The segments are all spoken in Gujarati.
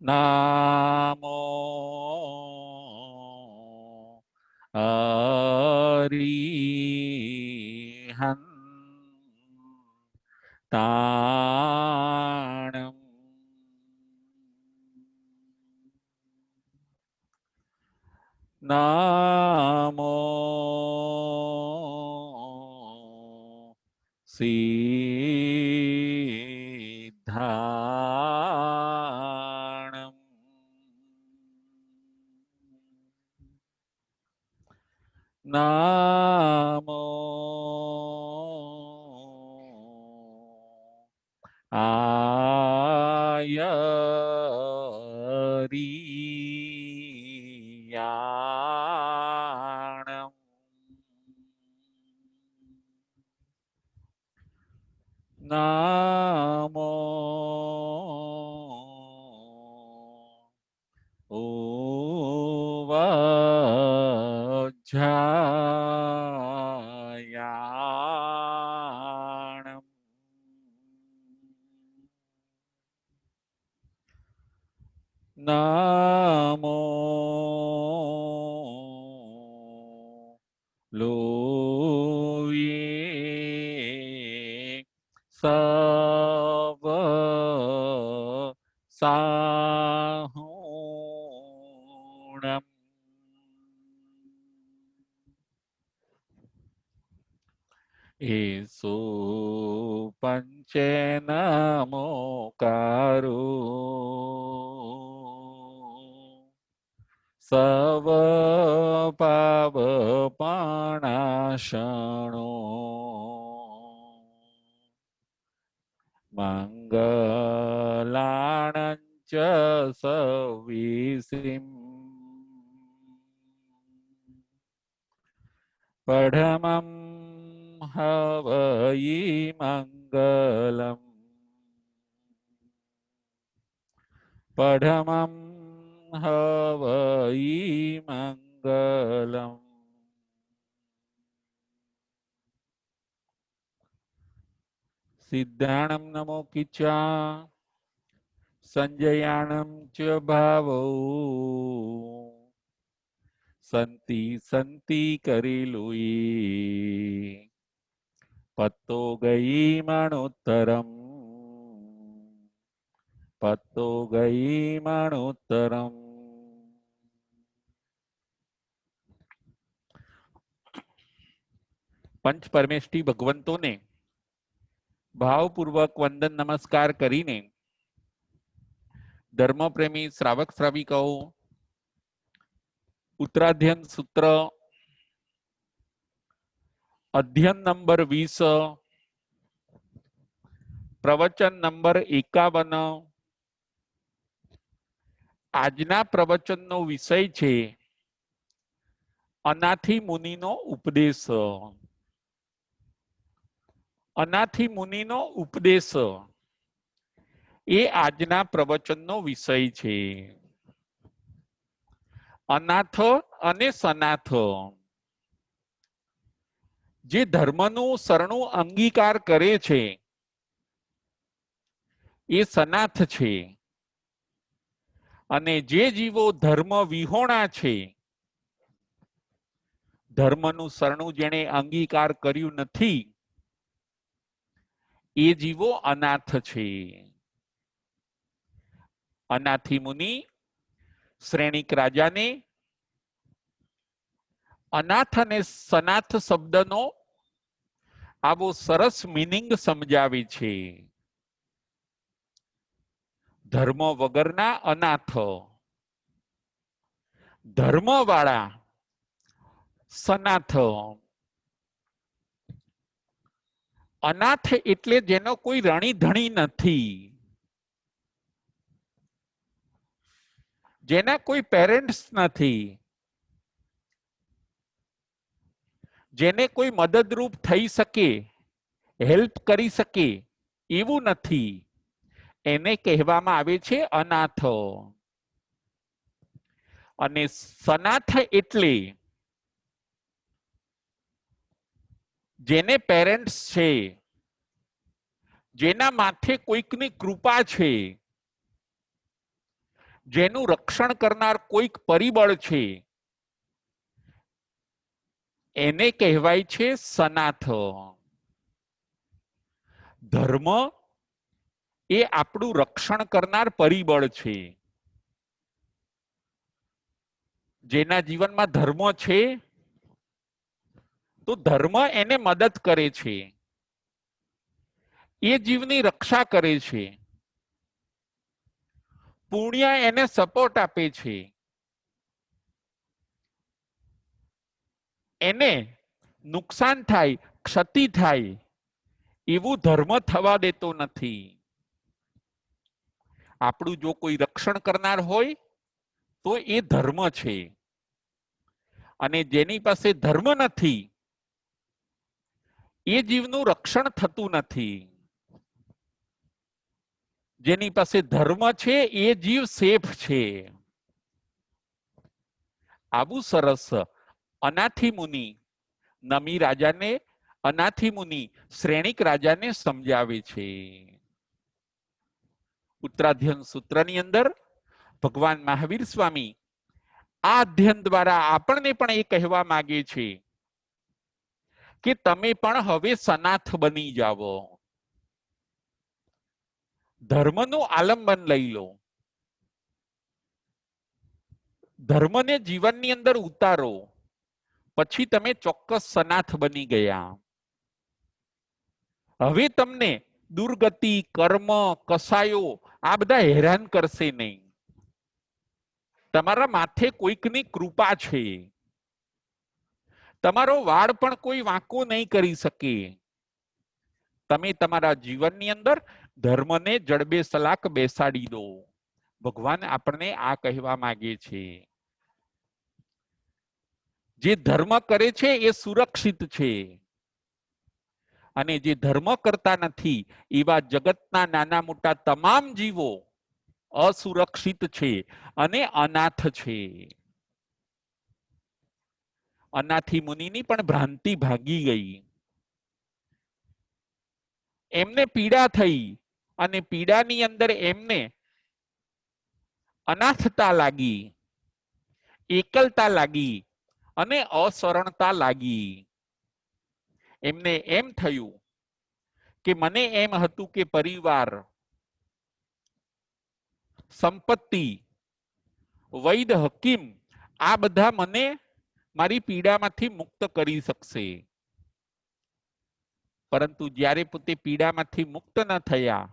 નામો અરિહંતાણં નામો સિદ્ધાણં નામો આયરિયાણં નામો ઉવજ્જાયાણં નામો લોયે સવ સાહુણં એસો પંચેનમોકારો સવ પાવપણાશણો મંગલાણં ચ સવિસિં પડમં હવઈ મંગલમ પડમં હવઈ મંગલમ સિદ્ધાણં નમો કિચ્ચા સંજયાણં ચ ભાવો સંતિ સંતિ કરેલુઈ પત્તો ગઈ મણોત્તરમ પત્તો ગઈ મણોત્તરમ પંચ પરમેષ્ઠી ભગવંતોને ભાવપૂર્વક વંદન નમસ્કાર કરીને ધર્મપ્રેમી શ્રાવક શ્રાવિકાઓ ઉત્તરાધ્યન સૂત્ર અધ્યયન નંબર 20 પ્રવચન નંબર 51 આજના પ્રવચનનો વિષય છે અનાથી મુનિનો ઉપદેશ. અનાથી મુનિનો ઉપદેશ એ આજના પ્રવચનનો વિષય છે. અનાથ અને સનાથ જે ધર્મનું શરણું અંગીકાર કરે છે એ સનાથ છે, અને જે જીવો ધર્મ વિહોણા છે, ધર્મનું શરણું જેણે અંગીકાર કર્યું નથી, એ જીવો અનાથ છે. અનાથી મુનિ શ્રેણિક રાજાને અનાથ અને સનાથ શબ્દનો આવો સરસ મિનિંગ સમજાવે છે. ધર્મ વગરના અનાથ, ધર્મવાળા સનાથ. અનાથ એટલે જેનો કોઈ રણી ધણી નથી, જેના કોઈ પેરેન્ટ્સ નથી, જેને કોઈ મદદરૂપ થઈ શકે, હેલ્પ કરી શકે એવું નથી, એને કહેવામાં આવે છે અનાથ. અને સનાથ એટલે જેને પેરેન્ટ્સ છે, જેના માથે કોઈકની કૃપા છે, જેનું રક્ષણ કરનાર કોઈક પરિબળ છે એને કહેવાય છે સનાથ. ધર્મ એ આપણું રક્ષણ કરનાર પરિબળ છે. જેના જીવનમાં ધર્મ છે તો ધર્મ એને મદદ કરે છે, એ જીવની રક્ષા કરે છે. પુણ્ય એને સપોર્ટ આપે છે, એને નુકસાન થાય, ક્ષતિ થાય એવું ધર્મ થવા દેતો નથી. આપણું જો કોઈ રક્ષણ કરનાર હોય તો એ ધર્મ છે, અને જેની પાસે ધર્મ નથી એ જીવનું રક્ષણ થતું નથી. જેની પાસે ધર્મ છે એ જીવ સેફ છે. આવું સરસ અનાથી મુનિ નમી રાજાને, અનાથી મુનિ શ્રેણિક રાજાને સમજાવે છે. ઉત્તરાધ્યન સૂત્રની અંદર ભગવાન મહાવીર સ્વામી આ અધ્યયન દ્વારા આપણને પણ એ કહેવા માંગે છે કે તમે પણ હવે સનાથ બની જાઓ. ધર્મનું આલંબન લઈ લો, ધર્મને જીવનની અંદર ઉતારો, પછી તમે ચોક્કસ સનાથ બની ગયા. હવે તમને દુર્ગતિ, કર્મ, કસાયો આ બધા હેરાન કરશે નહીં. તમારા માથે કોઈકની કૃપા છે. તમારો વાળ પણ કોઈ વાંકો નહીં કરી શકે. તમે તમારા જીવનની અંદર ધર્મને જડબે સલાક બેસાડી દો. ભગવાન આપણને આ કહેવા માંગે છે. જે ધર્મ કરે છે એ સુરક્ષિત છે, અને જે ધર્મ કરતા નથી એવા જગતના નાના મોટા તમામ જીવો અસુરક્ષિત છે અને અનાથ છે. અનાથી મુનિની પણ ભ્રાંતિ ભાગી ગઈ. એમને પીડા થઈ અને પીડાની અંદર એમને અનાથતા લાગી, એકલતા લાગી અને અસરણતા લાગી. એમને એમ થયું કે મને એમ હતું કે પરિવાર, સંપત્તિ, વૈદ, હકીમ આ બધા મને મારી પીડામાંથી મુક્ત કરી શકશે. પરંતુ જ્યારે પોતે પીડામાંથી મુક્ત ન થયા,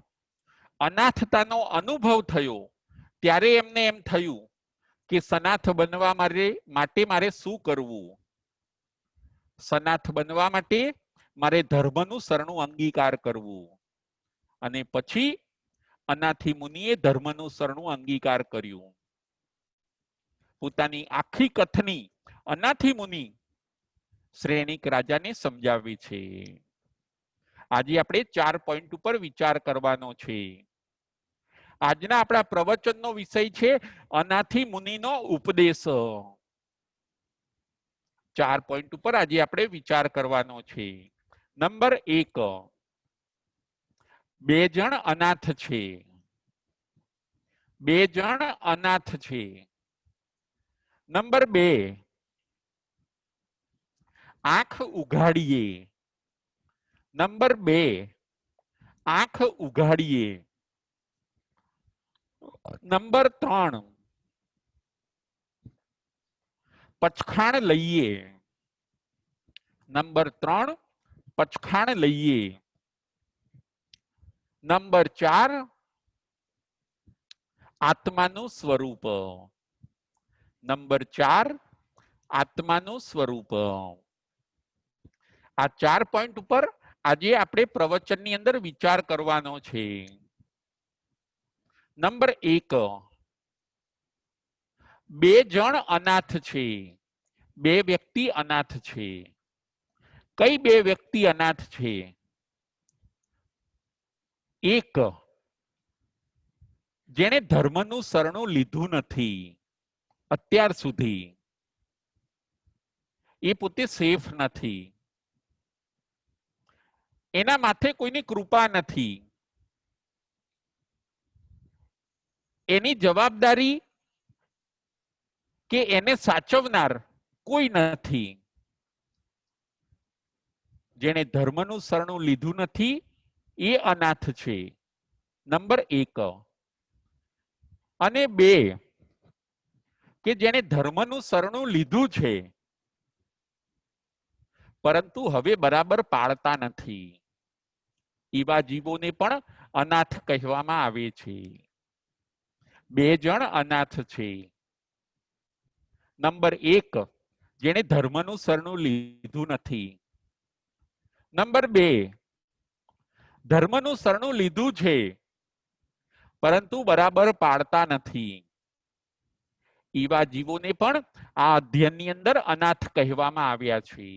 અનાથતાનો અનુભવ થયો, ત્યારે એમને એમ થયું કે સનાથ બનવા માટે મારે શું કરવું? સનાથ બનવા માટે મારે ધર્મનું શરણું અંગીકાર કરવું. અને પછી અનાથી મુનિએ ધર્મનું શરણું અંગીકાર કર્યું. પોતાની આખી કથની અનાથી મુનિ શ્રેણિક રાજાને સમજાવી છે. આજે આપણે 4 પોઈન્ટ ઉપર વિચાર કરવાનો છે. આજના આપણા પ્રવચનનો વિષય છે અનાથી મુનિનો ઉપદેશ. 4 પોઈન્ટ ઉપર આજે આપણે વિચાર કરવાનો છે. નંબર 1, 2 જણ અનાથ છે. 2 જણ અનાથ છે. નંબર 2, આંખ ઉઘાડીએ. નંબર 2, આંખ ઉઘાડીએ. નંબર 3, પચખાણ લઈએ. નંબર 3, પચખાણ લઈએ. નંબર 4, આત્માનું સ્વરૂપ. નંબર 4, આત્માનું સ્વરૂપ. આ 4 પોઈન્ટ ઉપર આજે આપણે પ્રવચનની અંદર વિચાર કરવાનો છે. નંબર 1, 2 જણ અનાથ છે. 2 વ્યક્તિ અનાથ છે. કઈ 2 વ્યક્તિ અનાથ છે? એક, જેણે ધર્મનું શરણું લીધું નથી અત્યાર સુધી, એ પોતે સેફ નથી, એના માથે કોઈની કૃપા નથી. એની જવાબદારી કે એને સાચવનાર કોઈ નથી. જેણે ધર્મનું શરણું લીધું નથી એ અનાથ છે. નંબર 1. અને 2, કે જેણે ધર્મનું શરણું લીધું છે પરંતુ હવે બરાબર પાળતા નથી, એવા જીવોને પણ અનાથ કહેવામાં આવે છે. 2 જણ અનાથ છે. નંબર 1, જેણે ધર્મનું શરણું લીધું નથી. નંબર 2, ધર્મનું શરણું લીધું છે પરંતુ બરાબર પાળતા નથી, એવા જીવોને પણ આ અધ્યયનની અંદર અનાથ કહેવામાં આવ્યા છે.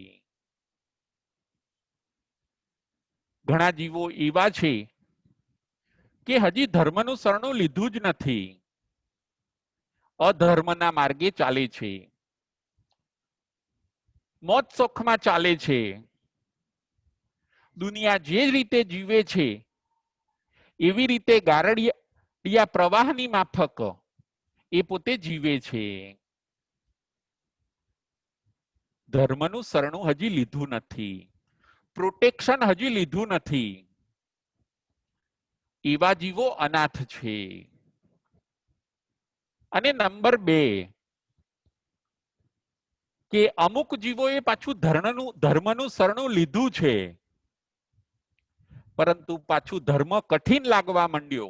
ઘણા જીવો એવા છે કે હજી ધર્મનું શરણું લીધું જ નથી, અધર્મના માર્ગે ચાલે છે, મોજ શોખમાં ચાલે છે, દુનિયા જે રીતે જીવે છે એવી રીતે ગારડિયા પ્રવાહની માફક એ પોતે જીવે છે. ધર્મનું શરણું હજી લીધું નથી, પ્રોટેક્શન હજી લીધું નથી, એવા જીવો અનાથ છે. અને નંબર 2, કે અમુક જીવોએ પાછું ધર્મનું શરણું લીધું છે પરંતુ પાછું ધર્મ કઠિન લાગવા માંડ્યો,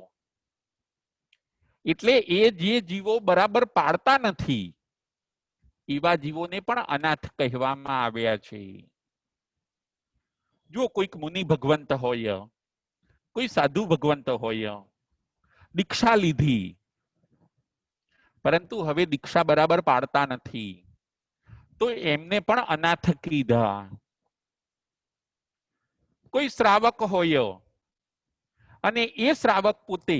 એટલે એ જે જીવો બરાબર પાળતા નથી એવા જીવોને પણ અનાથ કહેવામાં આવ્યા છે. જો કોઈક મુનિ ભગવંત હોય, કોઈ સાધુ ભગવંત હોય, દીક્ષા લીધી પરંતુ હવે દીક્ષા બરાબર પાડતા નથી, તો એમને પણ અનાથ કીધા. કોઈ શ્રાવક હોય અને એ શ્રાવક પોતે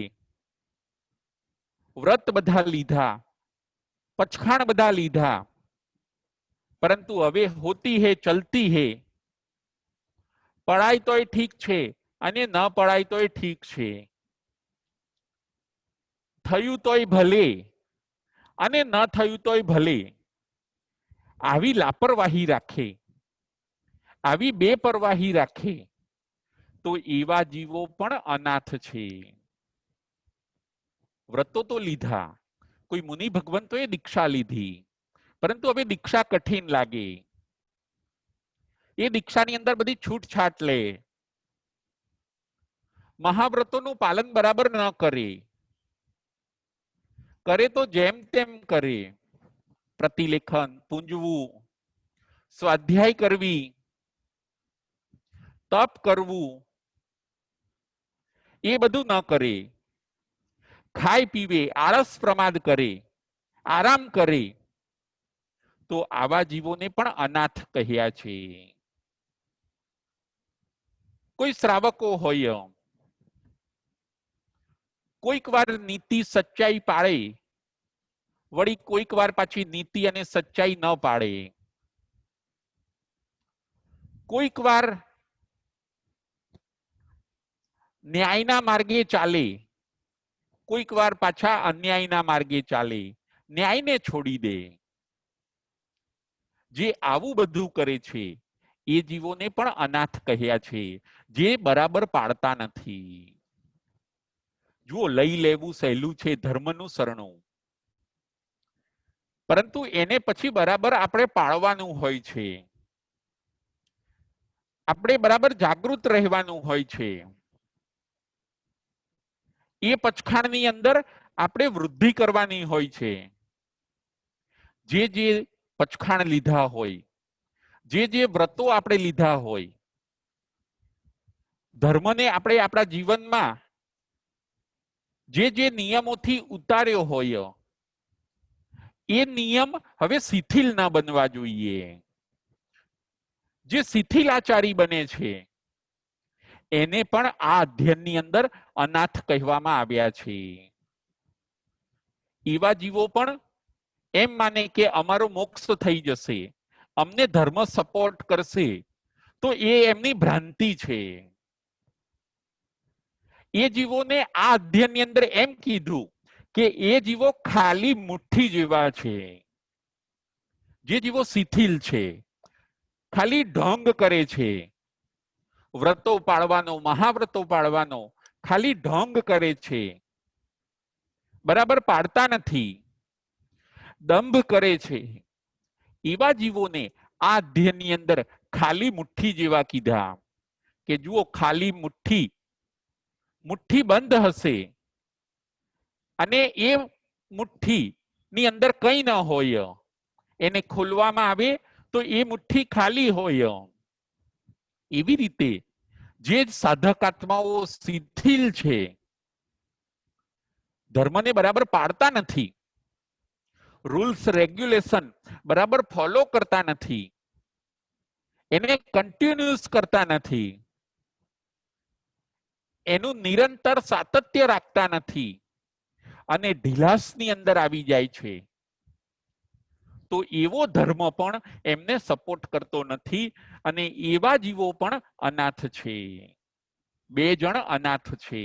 વ્રત બધા લીધા, પચખાણ બધા લીધા, પરંતુ હવે હોતી હે ચલતી હે, પડાય તોય ઠીક છે અને ન પડાય તોય ઠીક છે, થયું તોય ભલે અને ન થયું તોય ભલે, આવી લાપરવાહી રાખે, આવી બેપરવાહી રાખે તો એવા જીવો પણ અનાથ છે. વ્રતો તો લીધા, કોઈ મુનિ ભગવંતોએ દીક્ષા લીધી પરંતુ હવે દીક્ષા કઠિન લાગે, એ દીક્ષાની અંદર બધી છૂટછાટ લે, મહાવ્રતોનું પાલન બરાબર ન કરે, કરે તો જેમ તેમ કરે, પ્રતિલેખન, પૂંજવું, સ્વાધ્યાય કરવી, તપ કરવું, એ બધું ન કરે, ખાય પીવે, આળસ પ્રમાદ કરે, આરામ કરે, તો આવા જીવોને પણ અનાથ કહ્યા છે. કોઈ શ્રાવકો હોય, કોઈક વાર નીતિ સચ્ચાઈ પાળે, વળી કોઈક વાર પાછી નીતિ અને સચ્ચાઈ ન પાળે, કોઈક વાર ન્યાયના માર્ગે ચાલે, કોઈક વાર પાછા અન્યાયના માર્ગે ચાલે, ન્યાયને છોડી દે, જે આવું બધું કરે છે એ જીવોને પણ અનાથ કહ્યા છે, જે બરાબર પાળતા નથી. જુઓ, લઈ લેવું સહેલું છે ધર્મનું શરણું, પરંતુ એને પછી બરાબર આપણે પાળવાનું હોય છે, આપણે બરાબર જાગૃત રહેવાનું હોય છે. એ પચખાણની અંદર આપણે વૃદ્ધિ કરવાની હોય છે. જે પચખાણ લીધા હોય, જે વ્રતો આપણે લીધા હોય, ધર્મને આપણે આપણા જીવનમાં જે નિયમોથી ઉતાર્યો હોય, એ નિયમ હવે શિથિલ ના બનવા જોઈએ. જે શિથિલાચારી બને છે એને પણ આ અધ્યયનની અંદર અનાથ કહેવામાં આવ્યા છે. એવા જીવો પણ એમ માને કે અમારો મોક્ષ થઈ જશે, અમને ધર્મ સપોર્ટ કરશે, તો એ એમની ભ્રાંતિ છે. એ જીવોને આ અધ્યયનની અંદર એમ કીધું કે એ જીવો ખાલી મુઠ્ઠી જેવા છે, જે જીવો શિથિલ છે, ખાલી ઢોંગ કરે છે, વ્રતો પાળવાનો, મહાવ્રતો પાળવાનો ખાલી ઢોંગ કરે છે, બરાબર પાડતા નથી, દંભ કરે છે, એવા જીવોને આ અધ્યયનની અંદર ખાલી મુઠ્ઠી જેવા કીધા કે જુઓ ખાલી મુઠ્ઠી, મુઠ્ઠી બંધ હશે અને એ મુઠ્ઠી ની અંદર કંઈ ન હોય, એને ખોલવામાં આવે તો એ મુઠ્ઠી ખાલી હોય. એવી રીતે જે સાધકાત્માઓ શિથિલ છે, ધર્મને બરાબર પાડતા નથી, રૂલ્સ રેગ્યુલેશન બરાબર ફોલો કરતા નથી, એને કન્ટિન્યુઅસ કરતા નથી, એનું નિરંતર સાતત્ય રાખતા નથી અને ઢીલાસની અંદર આવી જાય છે, તો એવો ધર્મ પણ એમને સપોર્ટ કરતો નથી અને એવા જીવો પણ અનાથ છે. બે જણ અનાથ છે,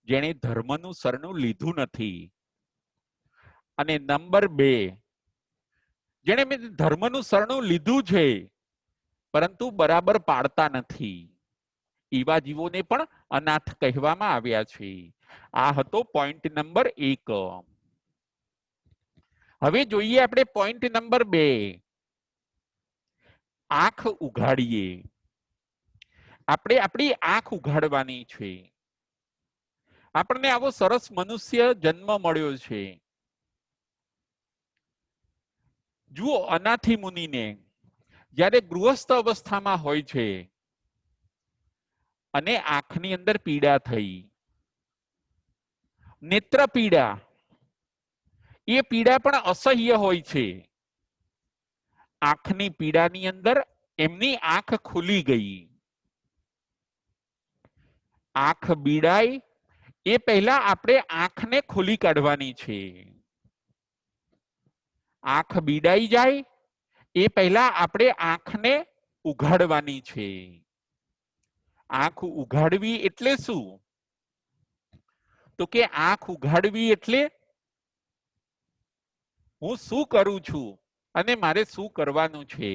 જેણે ધર્મનું શરણું લીધું નથી. અને નંબર 2, જેણે ધર્મનું શરણું લીધું છે પરંતુ બરાબર પાડતા નથી, એવા જીવોને પણ અનાથ કહેવામાં આવ્યા છે. આ હતો પોઈન્ટ નંબર 1. હવે જોઈએ આપણે પોઈન્ટ નંબર 2, આંખ ઉઘાડીએ. આપણે આપણી આંખ ઉઘાડવાની છે. આપણને આવો સરસ મનુષ્ય જન્મ મળ્યો છે. જુઓ, અનાથી મુનિને જ્યારે ગૃહસ્થ અવસ્થામાં હોય છે અને આંખની અંદર પીડા થઈ, નેત્ર પીડા, એ પીડા પણ અસહ્ય હોય છે. આંખની પીડાની અંદર એમની આંખ ખુલી ગઈ. આંખ બીડાય એ પહેલા આપણે આંખને ખોલી કાઢવાની છે. આંખ બીડાઈ જાય એ પહેલા આપણે આંખને ઉઘાડવાની છે. આંખ ઉઘાડવી એટલે શું? તો કે આંખ ઉઘાડવી એટલે હું શું કરું છું અને મારે શું કરવાનું છે.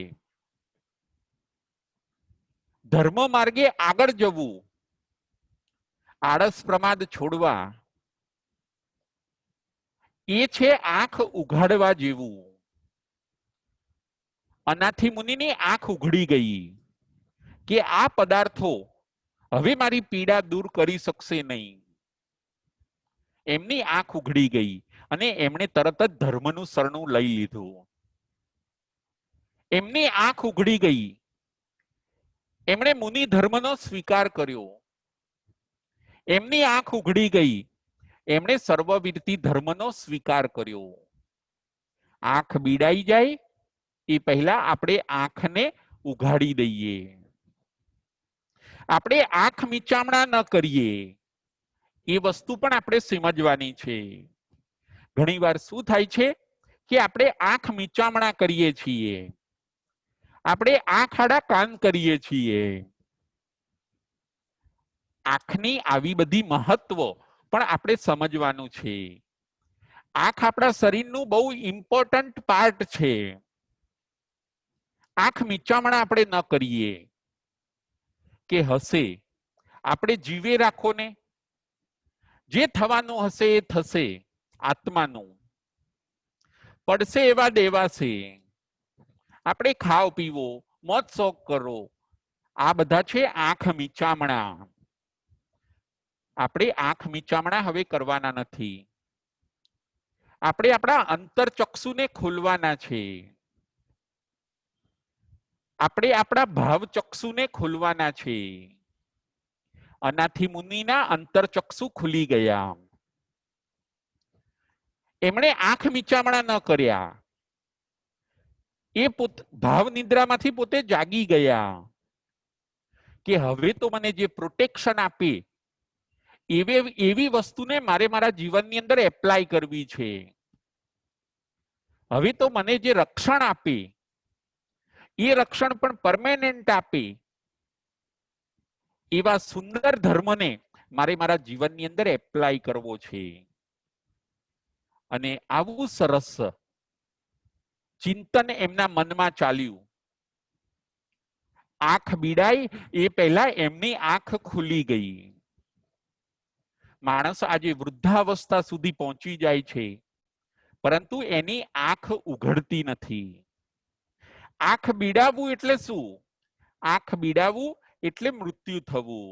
ધર્મ માર્ગે આગળ જવું, આળસ પ્રમાદ છોડવા, એ છે આંખ ઉઘાડવા જેવું. અનાથી મુનિની આંખ ઉઘડી ગઈ કે આ પદાર્થો હવે મારી પીડા દૂર કરી શકશે નહીં. એમની આંખ ઉઘડી ગઈ અને એમણે તરત જ ધર્મનું શરણું લઈ લીધું. એમની આંખ ઉઘડી ગઈ, એમણે મુનિ ધર્મનો સ્વીકાર કર્યો. એમની આંખ ઉઘડી ગઈ, એમણે સર્વવીરતી ધર્મનો સ્વીકાર કર્યો. આંખ બીડાઈ જાય એ પહેલા આપણે આંખને ઉઘાડી દઈએ. આપણે આંખ મીચામણા ન કરીએ, એ વસ્તુ પણ આપણે સમજવાની છે. ઘણીવાર શું થાય છે કે આપણે આંખ મીચામણા કરીએ છીએ, આપણે આંખ આડા કાન કરીએ છીએ. આંખની આવી બધી મહત્વ પણ આપણે સમજવાનું છે. આંખ આપણા શરીરનું બહુ ઇમ્પોર્ટન્ટ પાર્ટ છે. આંખ મીચામણા આપણે ન કરીએ કે હશે, આપણે જીવે રાખો ને, જે થવાનું હશે એ થશે. આત્માનું પડશે એવા દેવાશે. આપણે ખાઓ પીવો, મોજ શોખ કરો, આ બધા છે આંખ મીચામણા. આપણે આંખ મીચામણા હવે કરવાના નથી. આપણે આપણા અંતરચક્ષુને ખોલવાના છે. આપણે આપણા ભાવચક્ષુને ખોલવાના છે. અનાથી મુનિના અંતરચક્ષુ ખુલી ગયા. એમણે આંખ મીચામણા ન કર્યા, એ ભાવ નિદ્રામાંથી પોતે જાગી ગયા કે હવે તો મને જે પ્રોટેક્શન આપે એવી વસ્તુને મારે મારા જીવનની અંદર એપ્લાય કરવી છે. હવે તો મને જે રક્ષણ આપે એ રક્ષણ પણ પરમેનન્ટ આપે એવા સુંદર ધર્મને મારે મારા જીવનની અંદર એપ્લાય કરવો છે. અને આવું સરસ ચિંતન એમના મનમાં ચાલ્યું. આંખ બીડાઈ એ પહેલા એમની આંખ ખુલી ગઈ. માણસ આજે વૃદ્ધાવસ્થા સુધી પહોંચી જાય છે, પરંતુ એની આંખ ઉઘડતી નથી. આંખ બીડાવવું એટલે શું? આંખ બીડાવવું એટલે મૃત્યુ થવું.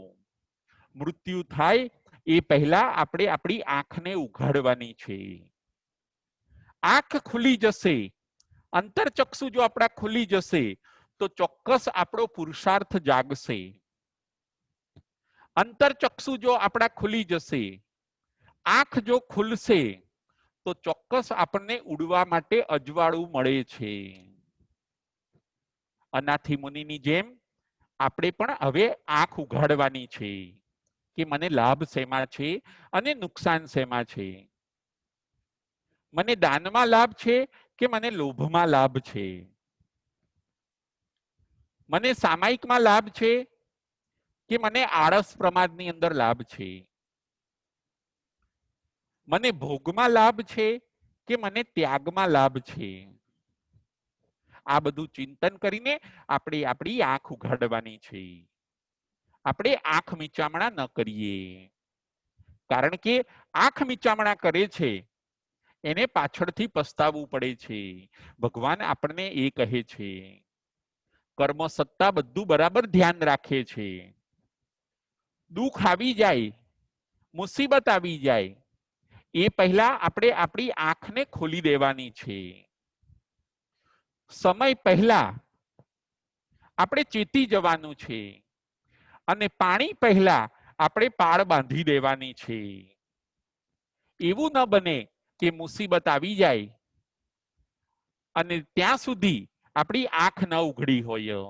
મૃત્યુ થાય એ પહેલા આપણે આપણી આંખને ઉઘાડવાની છે. આંખ ખુલી જશે, અંતરચક્ષુ જો આપણા ખુલી જશે તો ચોક્કસ આપણો પુરુષાર્થ જાગશે. અંતરચક્ષુ જો આપણા ખુલી જશે, આંખ જો ખુલશે તો ચોક્કસ આપણને ઉડવા માટે અજવાળું મળે છે. અનાથી મુનિની જેમ આપણે પણ હવે આંખ ઉઘાડવાની છે કે મને લાભ શેમાં છે અને નુકસાન શેમાં છે. મને દાનમાં લાભ છે કે મને લોભમાં લાભ છે. મને સામાયિકમાં લાભ છે કે મને આળસ પ્રમાદની અંદર લાભ છે. મને ભોગમાં લાભ છે કે મને ત્યાગમાં લાભ છે. આ બધું ચિંતન કરીને આપણે આપણી આંખ ઉઘાડવાની છે. આપણે આંખ મીચામણા ન કરીએ, કારણ કે આંખ મીચામણા કરે છે એને પાછળથી પસ્તાવવું પડે છે. ભગવાન આપણને એ કહે છે, કર્મ સત્તા બધું બરાબર ધ્યાન રાખે છે. દુઃખ આવી જાય, મુસીબત આવી જાય એ પહેલા આપણે આપણી આંખને ખોલી દેવાની છે. સમય પહેલા આપણે ચેતી જવાનું છે અને પાણી પહેલા આપણે પાળ બાંધી દેવાની છે. એવું ન બને કે મુસીબત આવી જાય અને ત્યાં સુધી આપણી આંખ ન ઉઘડી હોય.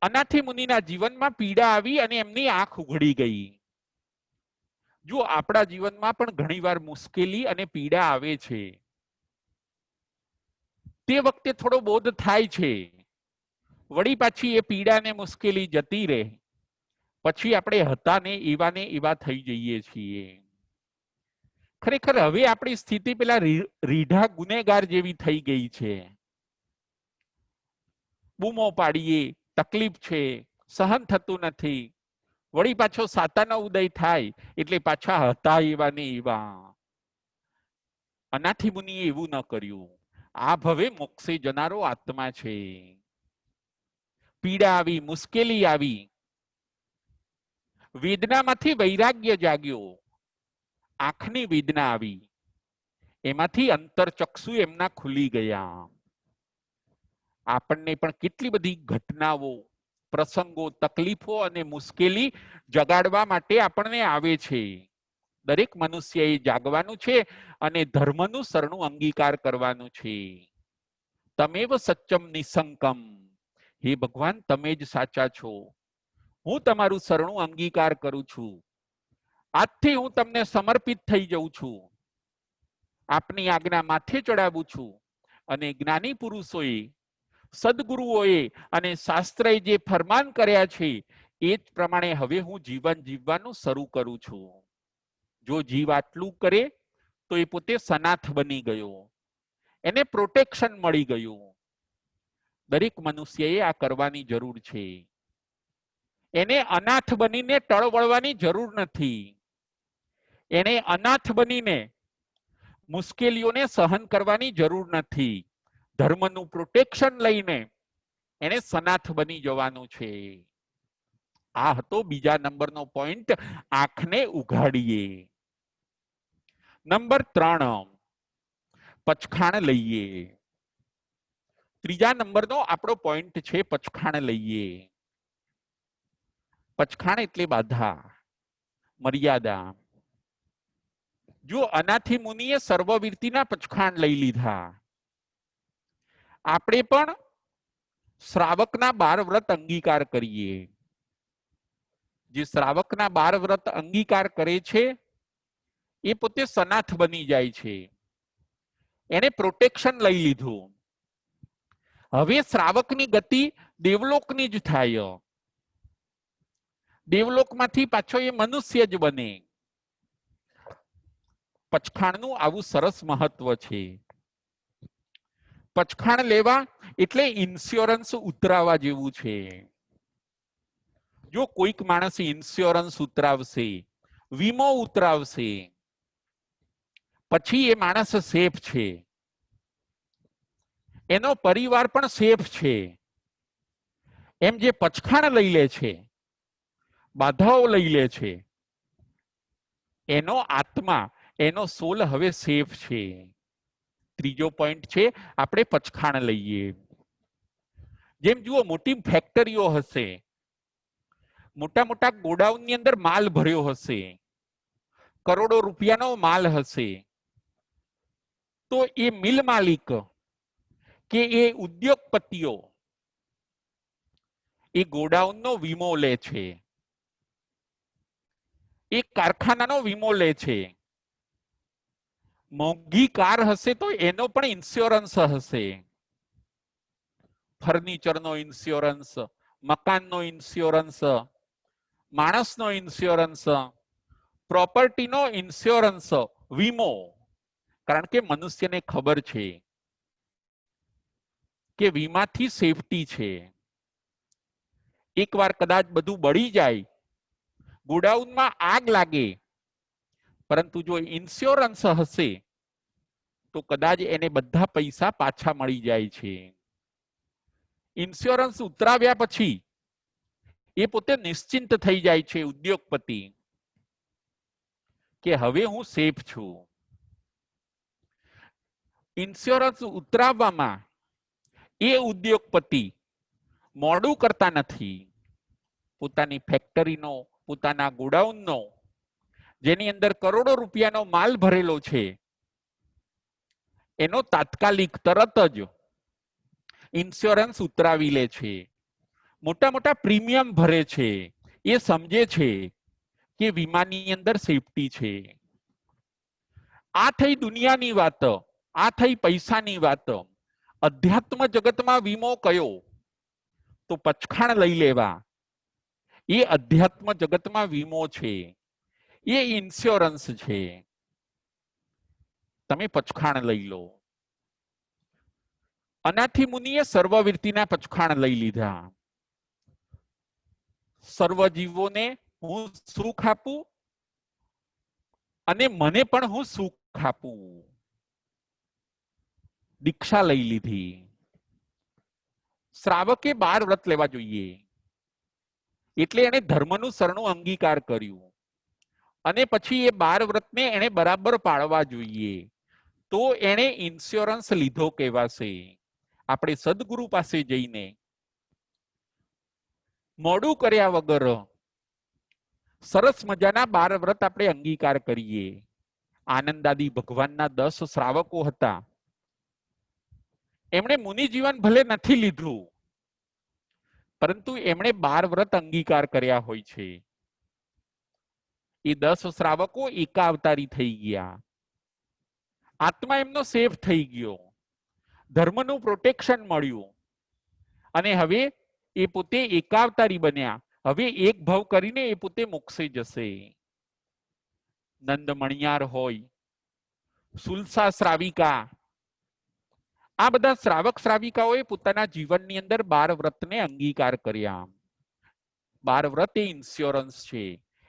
અનાથી મુનિના જીવનમાં પીડા આવી અને એમની આંખ ઉઘડી ગઈ. જો આપણા જીવનમાં પણ ઘણીવાર મુશ્કેલી અને પીડા આવે છે, તે વખતે થોડો બોધ થાય છે, વળી પાછી એ પીડા ને મુશ્કેલી જતી રહે, પછી આપણે હતા ને એવા થઈ જઈએ છીએ. ખરેખર હવે આપણી સ્થિતિ પેલા રીઢા ગુનેગાર જેવી થઈ ગઈ છે. બૂમો પાડીએ, તકલીફ છે, સહન થતું નથી, વળી પાછો સાતાનો ઉદય થાય એટલે પાછા હતા એવા ને એવા. અનાથી મુનિએ એવું ન કર્યું. આ ભવે મોક્ષે જનારો આત્મા છે. પીડા આવી, મુશ્કેલી આવી, વેદનામાંથી વૈરાગ્ય જાગ્યો, આંખની વેદના આવી, એમાંથી અંતરચક્ષુ એમના ખુલી ગયા. આપણને પણ કેટલી બધી ઘટનાઓ, પ્રસંગો, તકલીફો અને મુશ્કેલી જગાડવા માટે આપણને આવે છે. દરેક મનુષ્યએ જાગવાનું છે અને ધર્મનું શરણું અંગીકાર કરવાનું છે. તમેવ સચ્ચમ નિસંકમ, હે ભગવાન તમે જ સાચા છો, હું તમારું શરણું અંગીકાર કરું છું. આજથી હું તમને સમર્પિત થઈ જઉં છું, આપની આજ્ઞા માથે ચડાવું છું. અને જ્ઞાની પુરુષોએ, સદગુરુઓએ અને શાસ્ત્રએ જે ફરમાન કર્યા છે એ જ પ્રમાણે હવે હું જીવન જીવવાનું શરૂ કરું છું. જો જીવ આટલું કરે તો એ પોતે સનાથ બની ગયો, એને પ્રોટેક્શન મળી ગયું. દરેક મનુષ્યએ આ કરવાની જરૂર છે. એને અનાથ બનીને ટળ વળવાની જરૂર નથી. એને અનાથ બનીને મુશ્કેલીઓને સહન કરવાની જરૂર નથી. ધર્મનું પ્રોટેક્શન લઈને એને સનાથ બની જવાનું છે. આ હતો બીજા નંબરનો પોઈન્ટ, આંખને ઉઘાડીએ. નંબર 3, પચખાણ લઈએ. ત્રીજા નંબરનો આપણો પોઈન્ટ છે પચખાણ લઈએ. પચખાણ એટલે બાધા, મર્યાદા. જો અનાથી મુનિએ સર્વવીરતીના પચખાણ લઈ લીધા, આપણે પણ શ્રાવકના 12 વ્રત અંગીકાર કરીએ. જે શ્રાવકના 12 વ્રત અંગીકાર કરે છે એ પોતે સનાથ બની જાય છે. એને પ્રોટેક્શન લઈ લીધું. હવે શ્રાવકની ગતિ દેવલોકની જ થાય. દેવલોકમાંથી પાછો એ મનુષ્ય જ બને. પચખાણનું આવું સરસ મહત્વ છે. પચખાણ લેવા એટલે ઇન્સ્યોરન્સ ઉતરાવા જેવું છે. જો કોઈક માણસ ઇન્સ્યોરન્સ ઉતરાવશે, વીમો ઉતરાવશે, પછી એ માણસ સેફ છે, એનો પરિવાર પણ સેફ છે. એમ જે પચખાણ લઈ લે છે, બાધાઓ લઈ લે છે, એનો આત્મા, એનો સોલ હવે સેફ છે. ત્રીજો પોઈન્ટ છે આપણે પચખાણ લઈએ. જેમ જુઓ, મોટી ફેક્ટરીઓ હશે, મોટા મોટા ગોડાઉનની અંદર માલ ભર્યો હશે, કરોડો રૂપિયાનો માલ હશે, તો એ મિલ માલિક કે એ ઉદ્યોગપતિઓ એ ગોડાઉનનો વીમો લે છે, એ કારખાનાનો વીમો લે છે. મોંઘી કાર હશે તો એનો પણ ઇન્સ્યોરન્સ હશે. ફર્નિચરનો ઇન્સ્યોરન્સ, મકાનનો ઇન્સ્યોરન્સ, માણસનો ઇન્સ્યોરન્સ, પ્રોપર્ટીનો ઇન્સ્યોરન્સ, વીમો. કારણ કે મનુષ્યને ખબર છે કે વીમાથી સેફટી છે. એકવાર કદાચ બધું બળી જાય, ગોડાઉનમાં આગ લાગે, પરંતુ જો ઇન્સ્યોરન્સ હશે તો કદાચ એને બધા પૈસા પાછા મળી જાય છે. ઇન્સ્યોરન્સ ઉતરાવ્યા પછી એ પોતે નિશ્ચિંત થઈ જાય છે ઉદ્યોગપતિ, કે હવે હું સેફ છું. ઇન્સ્યોરન્સ ઉતરાવવામાં એ ઉદ્યોગપતિ મોડું કરતા નથી. પોતાની ફેક્ટરીનો, પોતાના ગોડાઉનનો, જેની અંદર કરોડો રૂપિયાનો માલ ભરેલો છે, એનો તાત્કાલિક તરત જ ઇન્સ્યોરન્સ ઉતરાવી લે છે. મોટા મોટા પ્રીમિયમ ભરે છે. એ સમજે છે કે વીમાની અંદર સેફટી છે. આ થઈ દુનિયાની વાત, આ થઈ પૈસાની વાત. અધ્યાત્મ જગતમાં વીમો કયો? તો પચખાણ લઈ લેવા એ અધ્યાત્મ જગતમાં વીમો છે, એ ઇન્સ્યોરન્સ છે. તમે પચખાણ લઈ લો. અનાથી મુનિએ સર્વવીરતીના પચખાણ લઈ લીધા. સર્વ જીવોને હું સુખ આપું અને મને પણ હું સુખ આપું. દીક્ષા લઈ લીધી. શ્રાવકે 12 વ્રત લેવા જોઈએ, એટલે એને ધર્મનું સરણું અંગીકાર કર્યું. અને પછી એ 12 વ્રતને એને બરાબર પાળવા જોઈએ, તો એને ઇન્સ્યોરન્સ લીધો કહેવાશે. આપણે સદગુરુ પાસે જઈને મોડું કર્યા વગર સરસ મજાના 12 વ્રત આપણે અંગીકાર કરીએ. આનંદાદી ભગવાનના 10 શ્રાવકો હતા. એમણે મુનિ જીવન ભલે નથી લીધું, પરંતુ એમણે 12 વ્રત અંગીકાર કર્યા હોય છે. એ 10 શ્રાવકો એકાવતારી થઈ ગયા. આત્મા એમનો સેફ થઈ ગયો, ધર્મનું પ્રોટેક્શન મળ્યું, અને હવે એ પોતે એકાવતારી બન્યા. હવે એક ભાવ કરીને એ પોતે મોક્ષે જશે. નંદ મણિયાર હોય, સુલસા શ્રાવિકા, આ બધા શ્રાવક શ્રાવિકાઓએ પોતાના જીવનની અંદર 12 વ્રતને અંગીકાર કર્યા. 12 વ્રત એ ઇન્સ્યોરન્સ છે,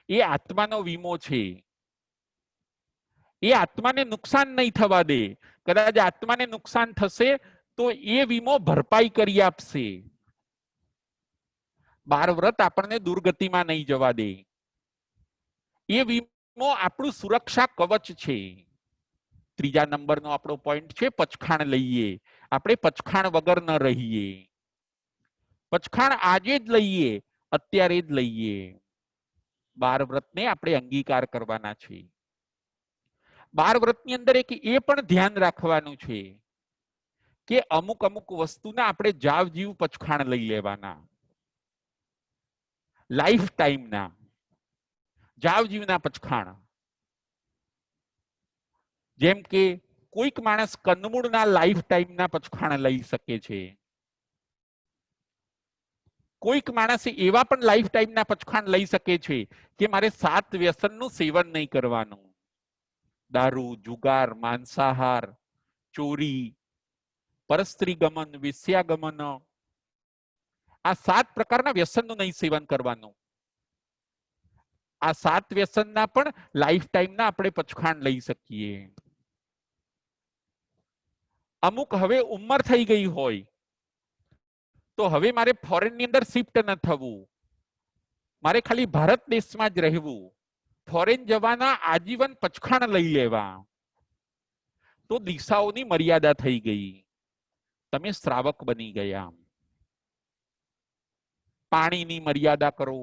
એ આત્માનો વીમો છે. એ આત્માને નુકસાન નહીં થવા દે. કદાચ આત્માને નુકસાન થશે તો એ વીમો ભરપાઈ કરી આપશે. 12 વ્રત આપણને દુર્ગતિમાં નહીં જવા દે. એ વીમો આપણું સુરક્ષા કવચ છે. ત્રીજા નંબરનો આપણો પોઈન્ટ છે પચખાણ લઈએ. આપણે પચખાણ વગર ન રહીએ. પચખાણ આજે જ લઈએ, અત્યારે જ લઈએ. 12 વ્રતને આપણે અંગીકાર કરવાના છે. 12 વ્રતની અંદર એક એ પણ ધ્યાન રાખવાનું છે કે અમુક અમુક વસ્તુના આપણે જાવ જીવ પચખાણ લઈ લેવાના. લાઈફ ટાઈમના જાવ જીવના પચખાણ. જેમ કે કોઈક માણસ કંદમૂળના લાઈફ ટાઈમના પચખાણ લઈ શકે છે. કોઈક માણસ એવા પણ લાઈફ ટાઈમના પચખાણ લઈ શકે છે કે મારે 7 વ્યસનનું સેવન નહીં કરવાનું. દારૂ, જુગાર, માંસાહાર, ચોરી, પરસ્ત્રી ગમન, વેશ્યાગમન, આ 7 પ્રકારના વ્યસનનું નહીં સેવન કરવાનું. આ 7 વ્યસનના પણ લાઈફ ટાઈમના આપણે પચખાણ લઈ શકીએ. અમુક હવે ઉંમર થઈ ગઈ હોય તો હવે મારે ફોરેનની અંદર શિફ્ટ ન થવું, મારે ખાલી ભારત દેશમાં જ રહેવું, ફોરેન જવાના આજીવન પચખાણ લઈ લેવા, તો દિશાઓની મર્યાદા થઈ ગઈ, તમે શ્રાવક બની ગયા. પાણીની મર્યાદા કરો.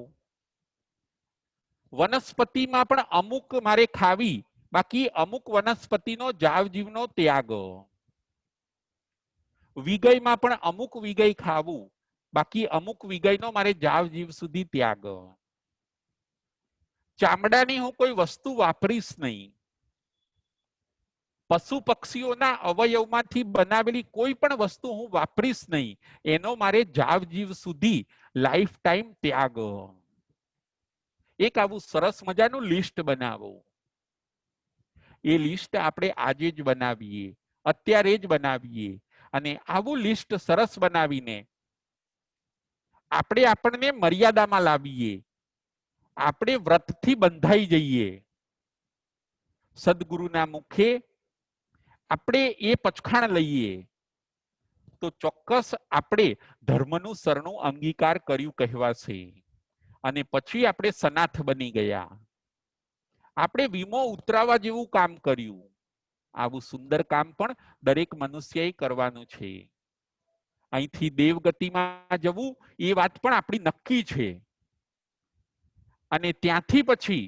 વનસ્પતિમાં પણ અમુક મારે ખાવી, બાકી અમુક વનસ્પતિનો જાવજીવનો ત્યાગ. વિગયમાં પણ અમુક વિગય ખાવું, બાકી અમુક વિગયનો મારે જાવજીવ સુધી ત્યાગ. ચામડાની હું કોઈ વસ્તુ વાપરીશ નહીં. પશુ પક્ષીઓના અવયવમાંથી બનાવેલી કોઈ પણ વસ્તુ હું વાપરીશ નહીં, એનો મારે જાવજીવ સુધી લાઈફ ટાઈમ ત્યાગ. એક આવું સરસ મજાનું લિસ્ટ બનાવો. એ લિસ્ટ આપણે આજે જ બનાવીએ, અત્યારે જ બનાવીએ, અને આવું લિસ્ટ સરસ બનાવીને આપણે આપણને મર્યાદામાં લાવીએ, આપણે વ્રતથી બંધાઈ જઈએ. સદગુરુના મુખે આપણે એ પચખાણ લઈએ તો ચોક્કસ આપણે ધર્મનું સરનું અંગીકાર કર્યું કહેવાશે, અને પછી આપણે સનાથ બની ગયા. આપણે વીમો ઉતરાવા જેવું કામ કર્યું. આવું સુંદર કામ પણ દરેક મનુષ્યએ કરવાનું છે. અહીંથી દેવગતિમાં જવું એ વાત પણ આપણી નક્કી છે, અને ત્યાંથી પછી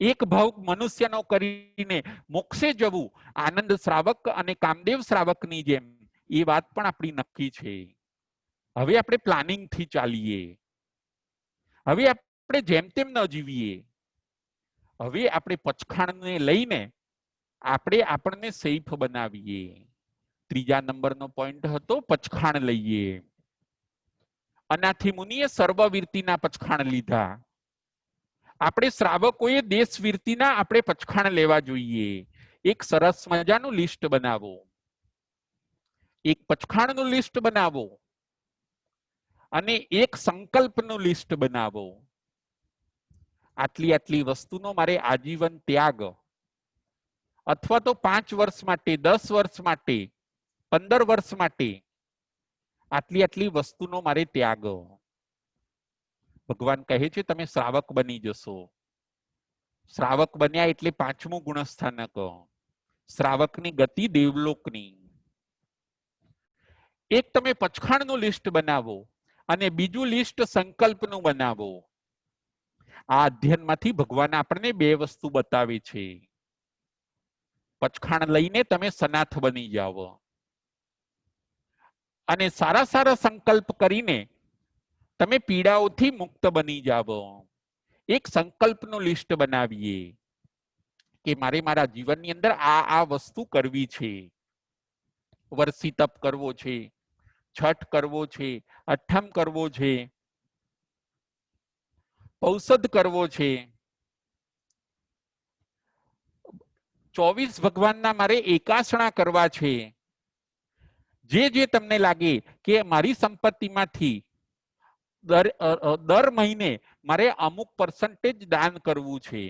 એક ભાવ મનુષ્યનો કરીને મોક્ષે જવું આનંદ શ્રાવક અને કામદેવ શ્રાવકની જેમ, એ વાત પણ આપણી નક્કી છે. હવે આપણે પ્લાનિંગ થી ચાલીએ. હવે આપણે જેમ તેમ ન જીવીએ. હવે આપણે પચખાણને લઈને આપણે આપણને સેફ બનાવીએ. ત્રીજા નંબરનો પોઈન્ટ હતો પચખાણ લઈએ. અનાથી મુનિએ સર્વવીરતીના પચખાણ લીધા. આપણે શ્રાવકોએ દેશવીરતીના આપણે પચખાણ લેવા જોઈએ. એક સરસ મજાનું લિસ્ટ બનાવો, એક પચખાણનું લિસ્ટ બનાવો, અને એક સંકલ્પનું લિસ્ટ બનાવો. આટલી આટલી વસ્તુનો મારે આજીવન ત્યાગ, અથવા તો 5 વર્ષ માટે, 10 વર્ષ માટે, 15 વર્ષ માટે આટલી આટલી વસ્તુનો મારે ત્યાગ. ભગવાન કહે છે તમે શ્રાવક બની જશો. શ્રાવક બન્યા એટલે 5મું ગુણસ્થાનક, શ્રાવકની ગતિ દેવલોકની. એક તમે પચખાણનું લિસ્ટ બનાવો, અને બીજું લિસ્ટ સંકલ્પનું બનાવો. આ અધ્યયનમાંથી ભગવાન આપણને 2 વસ્તુ બતાવે છે. પચખાણ લઈને તમે સનાથ બની જાઓ, અને સારા સારા સંકલ્પ કરીને તમે પીડાઓથી મુક્ત બની જાઓ. એક સંકલ્પનું લિસ્ટ બનાવીએ કે મારે મારા જીવનની અંદર આ વસ્તુ કરવી છે. વર્ષી તપ કરવો છે, છઠ કરવો છે, અઠ્ઠમ કરવો છે, ઔષધ કરવો છે, 24 ભગવાનના મારે એકાસણા કરવા છે. જે જે તમને લાગે કે મારી સંપત્તિમાંથી દર મહિને મારે અમુક પર્સન્ટેજ દાન કરવું છે,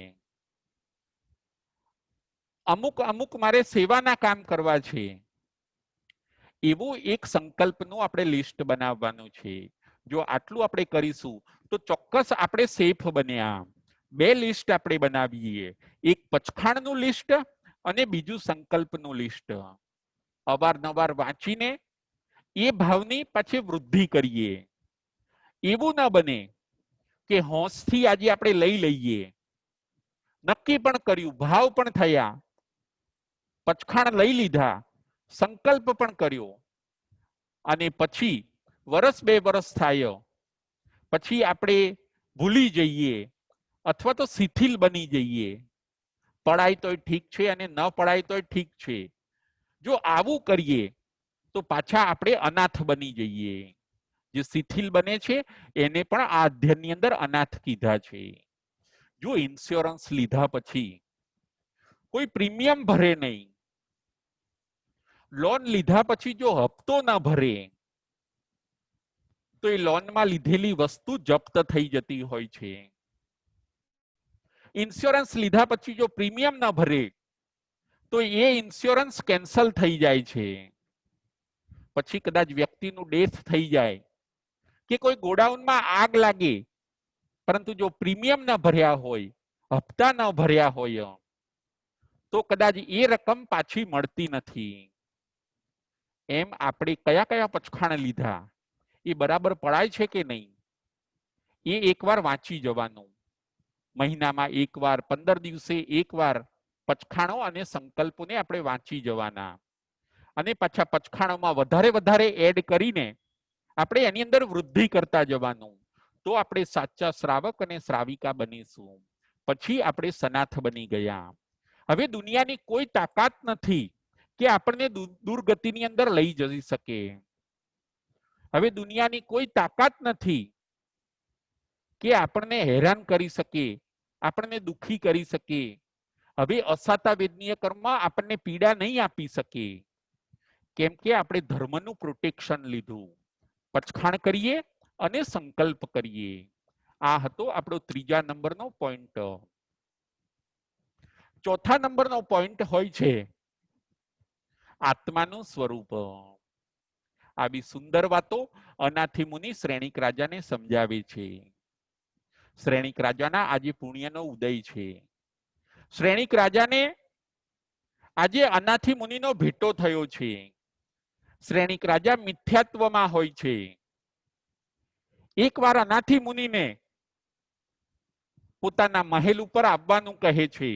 અમુક મારે સેવાના કામ કરવા છે, એવું એક સંકલ્પનું આપણે લિસ્ટ બનાવવાનું છે. જો આટલું આપણે કરીશું તો ચોક્કસ આપણે સેફ બન્યા. 2 લિસ્ટ આપણે બનાવીએ, એક પચખાણનું લિસ્ટ અને બીજું સંકલ્પનું લિસ્ટ. અવારનવાર વાંચીને એ ભાવની પાછી વૃદ્ધિ કરીએ. એવું ના બને કે હોંશથી આજે આપણે લઈ લઈએ, નક્કી પણ કર્યું, ભાવ પણ થયા, પચખાણ લઈ લીધા, સંકલ્પ પણ કર્યો, અને પછી વર્ષ 2 વર્ષ થાય પછી આપણે ભૂલી જઈએ, અથવા તો શિથિલ બની જઈએ. પડાય તોય ઠીક છે અને ન પડાય તોય ઠીક છે. જો આવું કરીએ તો પાછા આપણે અનાથ બની જઈએ. જે શિથિલ બને છે એને પણ આ અધ્યયનની અંદર અનાથ કીધા છે. જો ઇન્સ્યોરન્સ લીધા પછી કોઈ પ્રીમિયમ ભરે નહીં, લોન લીધા પછી જો હપ્તો ના ભરે તો એ લોનમાં લીધેલી વસ્તુ જપ્ત થઈ જતી હોય છે. ઇન્સ્યોરન્સ લીધા પછી જો પ્રીમિયમ ના ભરે તો એ ઇન્સ્યોરન્સ કેન્સલ થઈ જાય છે. પછી કદાચ વ્યક્તિનું ડેથ થઈ જાય કે કોઈ ગોડાઉનમાં આગ લાગે, પરંતુ જો પ્રીમિયમ ના ભર્યા હોય, હપ્તા ન ભર્યા હોય તો કદાચ એ રકમ પાછી મળતી નથી. એમ આપણે કયા કયા પચખાણ લીધા એ બરાબર પડાય છે કે નહીં, એ એકવાર વાંચી જવાનું. મહિનામાં એકવાર, 15 દિવસે એકવાર પચખાણો અને સંકલ્પોને આપણે વાંચી જવાના. અને પાછા પચખાણોમાં વધારે વધારે એડ કરીને આપણે એની અંદર વૃદ્ધિ કરતા જવાનું. તો આપણે સાચા શ્રાવક અને શ્રાવિકા બનીશું. પછી આપણે સનાથ બની ગયા. હવે દુનિયાની કોઈ તાકાત નથી કે આપણને દુર્ગતિની અંદર લઈ જઈ શકે. હવે દુનિયાની કોઈ તાકાત નથી કે આપણને હેરાન કરી શકે, આપણને દુખી કરી શકે. હવે અસાતા વેદનીય કર્મ આપણને પીડા નહીં આપી શકે, કેમ કે આપણે ધર્મનું પ્રોટેક્શન લીધું. પચખાણ કરીએ અને સંકલ્પ કરીએ. આ હતો આપણો 3જા નંબરનો પોઈન્ટ. ચોથા નંબરનો પોઈન્ટ હોય છે આત્માનું સ્વરૂપ. આવી સુંદર વાતો અનાથી મુનિ શ્રેણિક રાજાને સમજાવે છે. શ્રેણિક રાજાના આજે પુણ્યનો ઉદય છે. શ્રેણિક રાજાને આજે અનાથી મુનિનો ભેટો થયો છે. શ્રેણિક રાજા મિથ્યાત્વમાં હોય છે. એકવાર અનાથી મુનિને પોતાના મહેલ ઉપર આવવાનું કહે છે.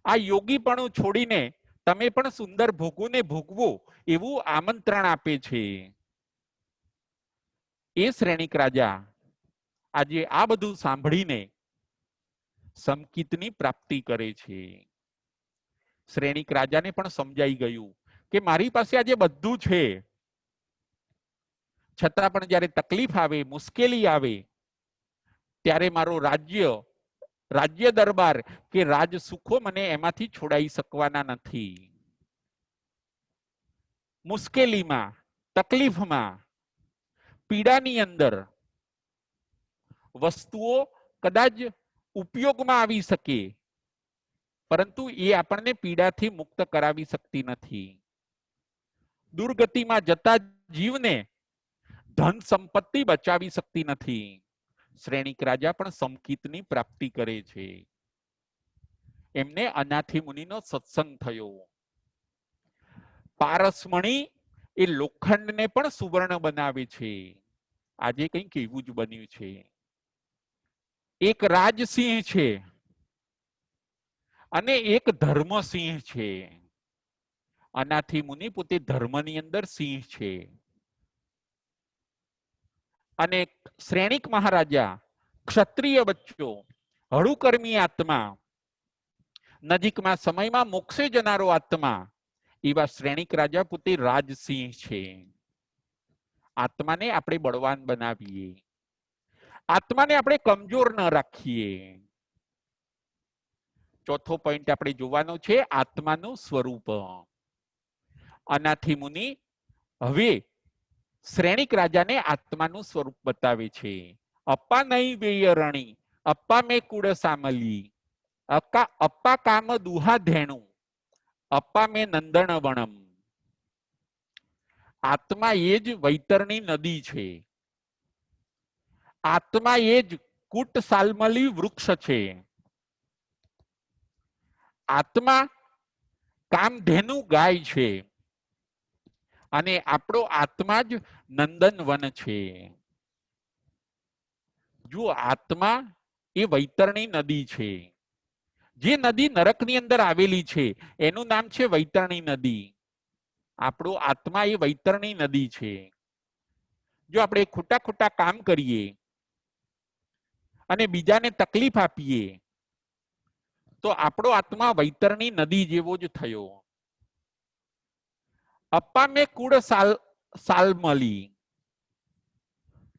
આ યોગીપણું છોડીને તમે પણ સુંદર ભોગોને ભોગવો એવું આમંત્રણ આપે છે. એ શ્રેણિક રાજા આજે આ બધું સાંભળીને સમકિતની પ્રાપ્તિ કરે છે. શ્રેણિક રાજાને પણ સમજાઈ ગયું કે મારી પાસે આજે બધું છે, છતાં પણ જ્યારે તકલીફ આવે, મુશ્કેલી આવે, ત્યારે મારો રાજ્ય દરબાર કે રાજ સુખો મને એમાંથી છોડાઈ શકવાના નથી. મુશ્કેલીમાં, તકલીફમાં, પીડાની અંદર વસ્તુઓ કદાચ ઉપયોગમાં આવી શકે, પરંતુ એ આપણને પીડાથી મુક્ત કરાવી શકતી નથી. દુર્ગતિમાં જતા જીવને ધન સંપત્તિ બચાવી શકતી નથી. શ્રેણિક રાજા પણ સમકિતની પ્રાપ્તિ કરે છે. એમને અનાથી મુનિનો સત્સંગ થયો. પારસમણી એ લોખંડને પણ સુવર્ણ બનાવે છે. આજે કંઈક એવું જ બન્યું છે. એક રાજસિંહ છે અને એક ધર્મસિંહ છે. અનાથી મુનિ પોતે ધર્મની અંદર સિંહ છે અને શ્રેણિક મહારાજા ક્ષત્રિય બચ્ચો, હળુકર્મી આત્મા, નજીકમાં સમયમાં મોક્ષે જનારો આત્મા, એવા શ્રેણિક રાજા પોતે રાજસિંહ છે. આત્માને આપણે બળવાન બનાવીએ, આત્માને આપણે કમજોર ન રાખીએ. ચોથો પોઈન્ટ આપણે જોવાનો છે આત્માનું સ્વરૂપ. અનાથી મુનિ હવે શ્રેણિક રાજાને આત્માનું સ્વરૂપ બતાવે છે. અપ્પા નહીં વેય રણી, અપ્પા મેં કુળ સામલી, અપ્પા કામ દુહા ધેણું, અપ્પા મેં નંદન વણમ. આત્મા એ જ વૈતરણી નદી છે. આત્મા એ જ કુટ સાલમલી વૃક્ષ છે. આત્મા કામધેનુ ગાય છે અને આપણો આત્મા જ નંદનવન છે. જો આત્મા એ વૈતરણી નદી છે. જે નદી નરકની અંદર આવેલી છે એનું નામ છે વૈતરણી નદી. આપણો આત્મા એ વૈતરણી નદી છે. જો આપણે ખોટા ખોટા કામ કરીએ અને બીજાને તકલીફ આપીએ તો આપણો આત્મા વૈતરણી નદી જેવો જ થયો. અપ્પા મેં કુળ સાલમલી,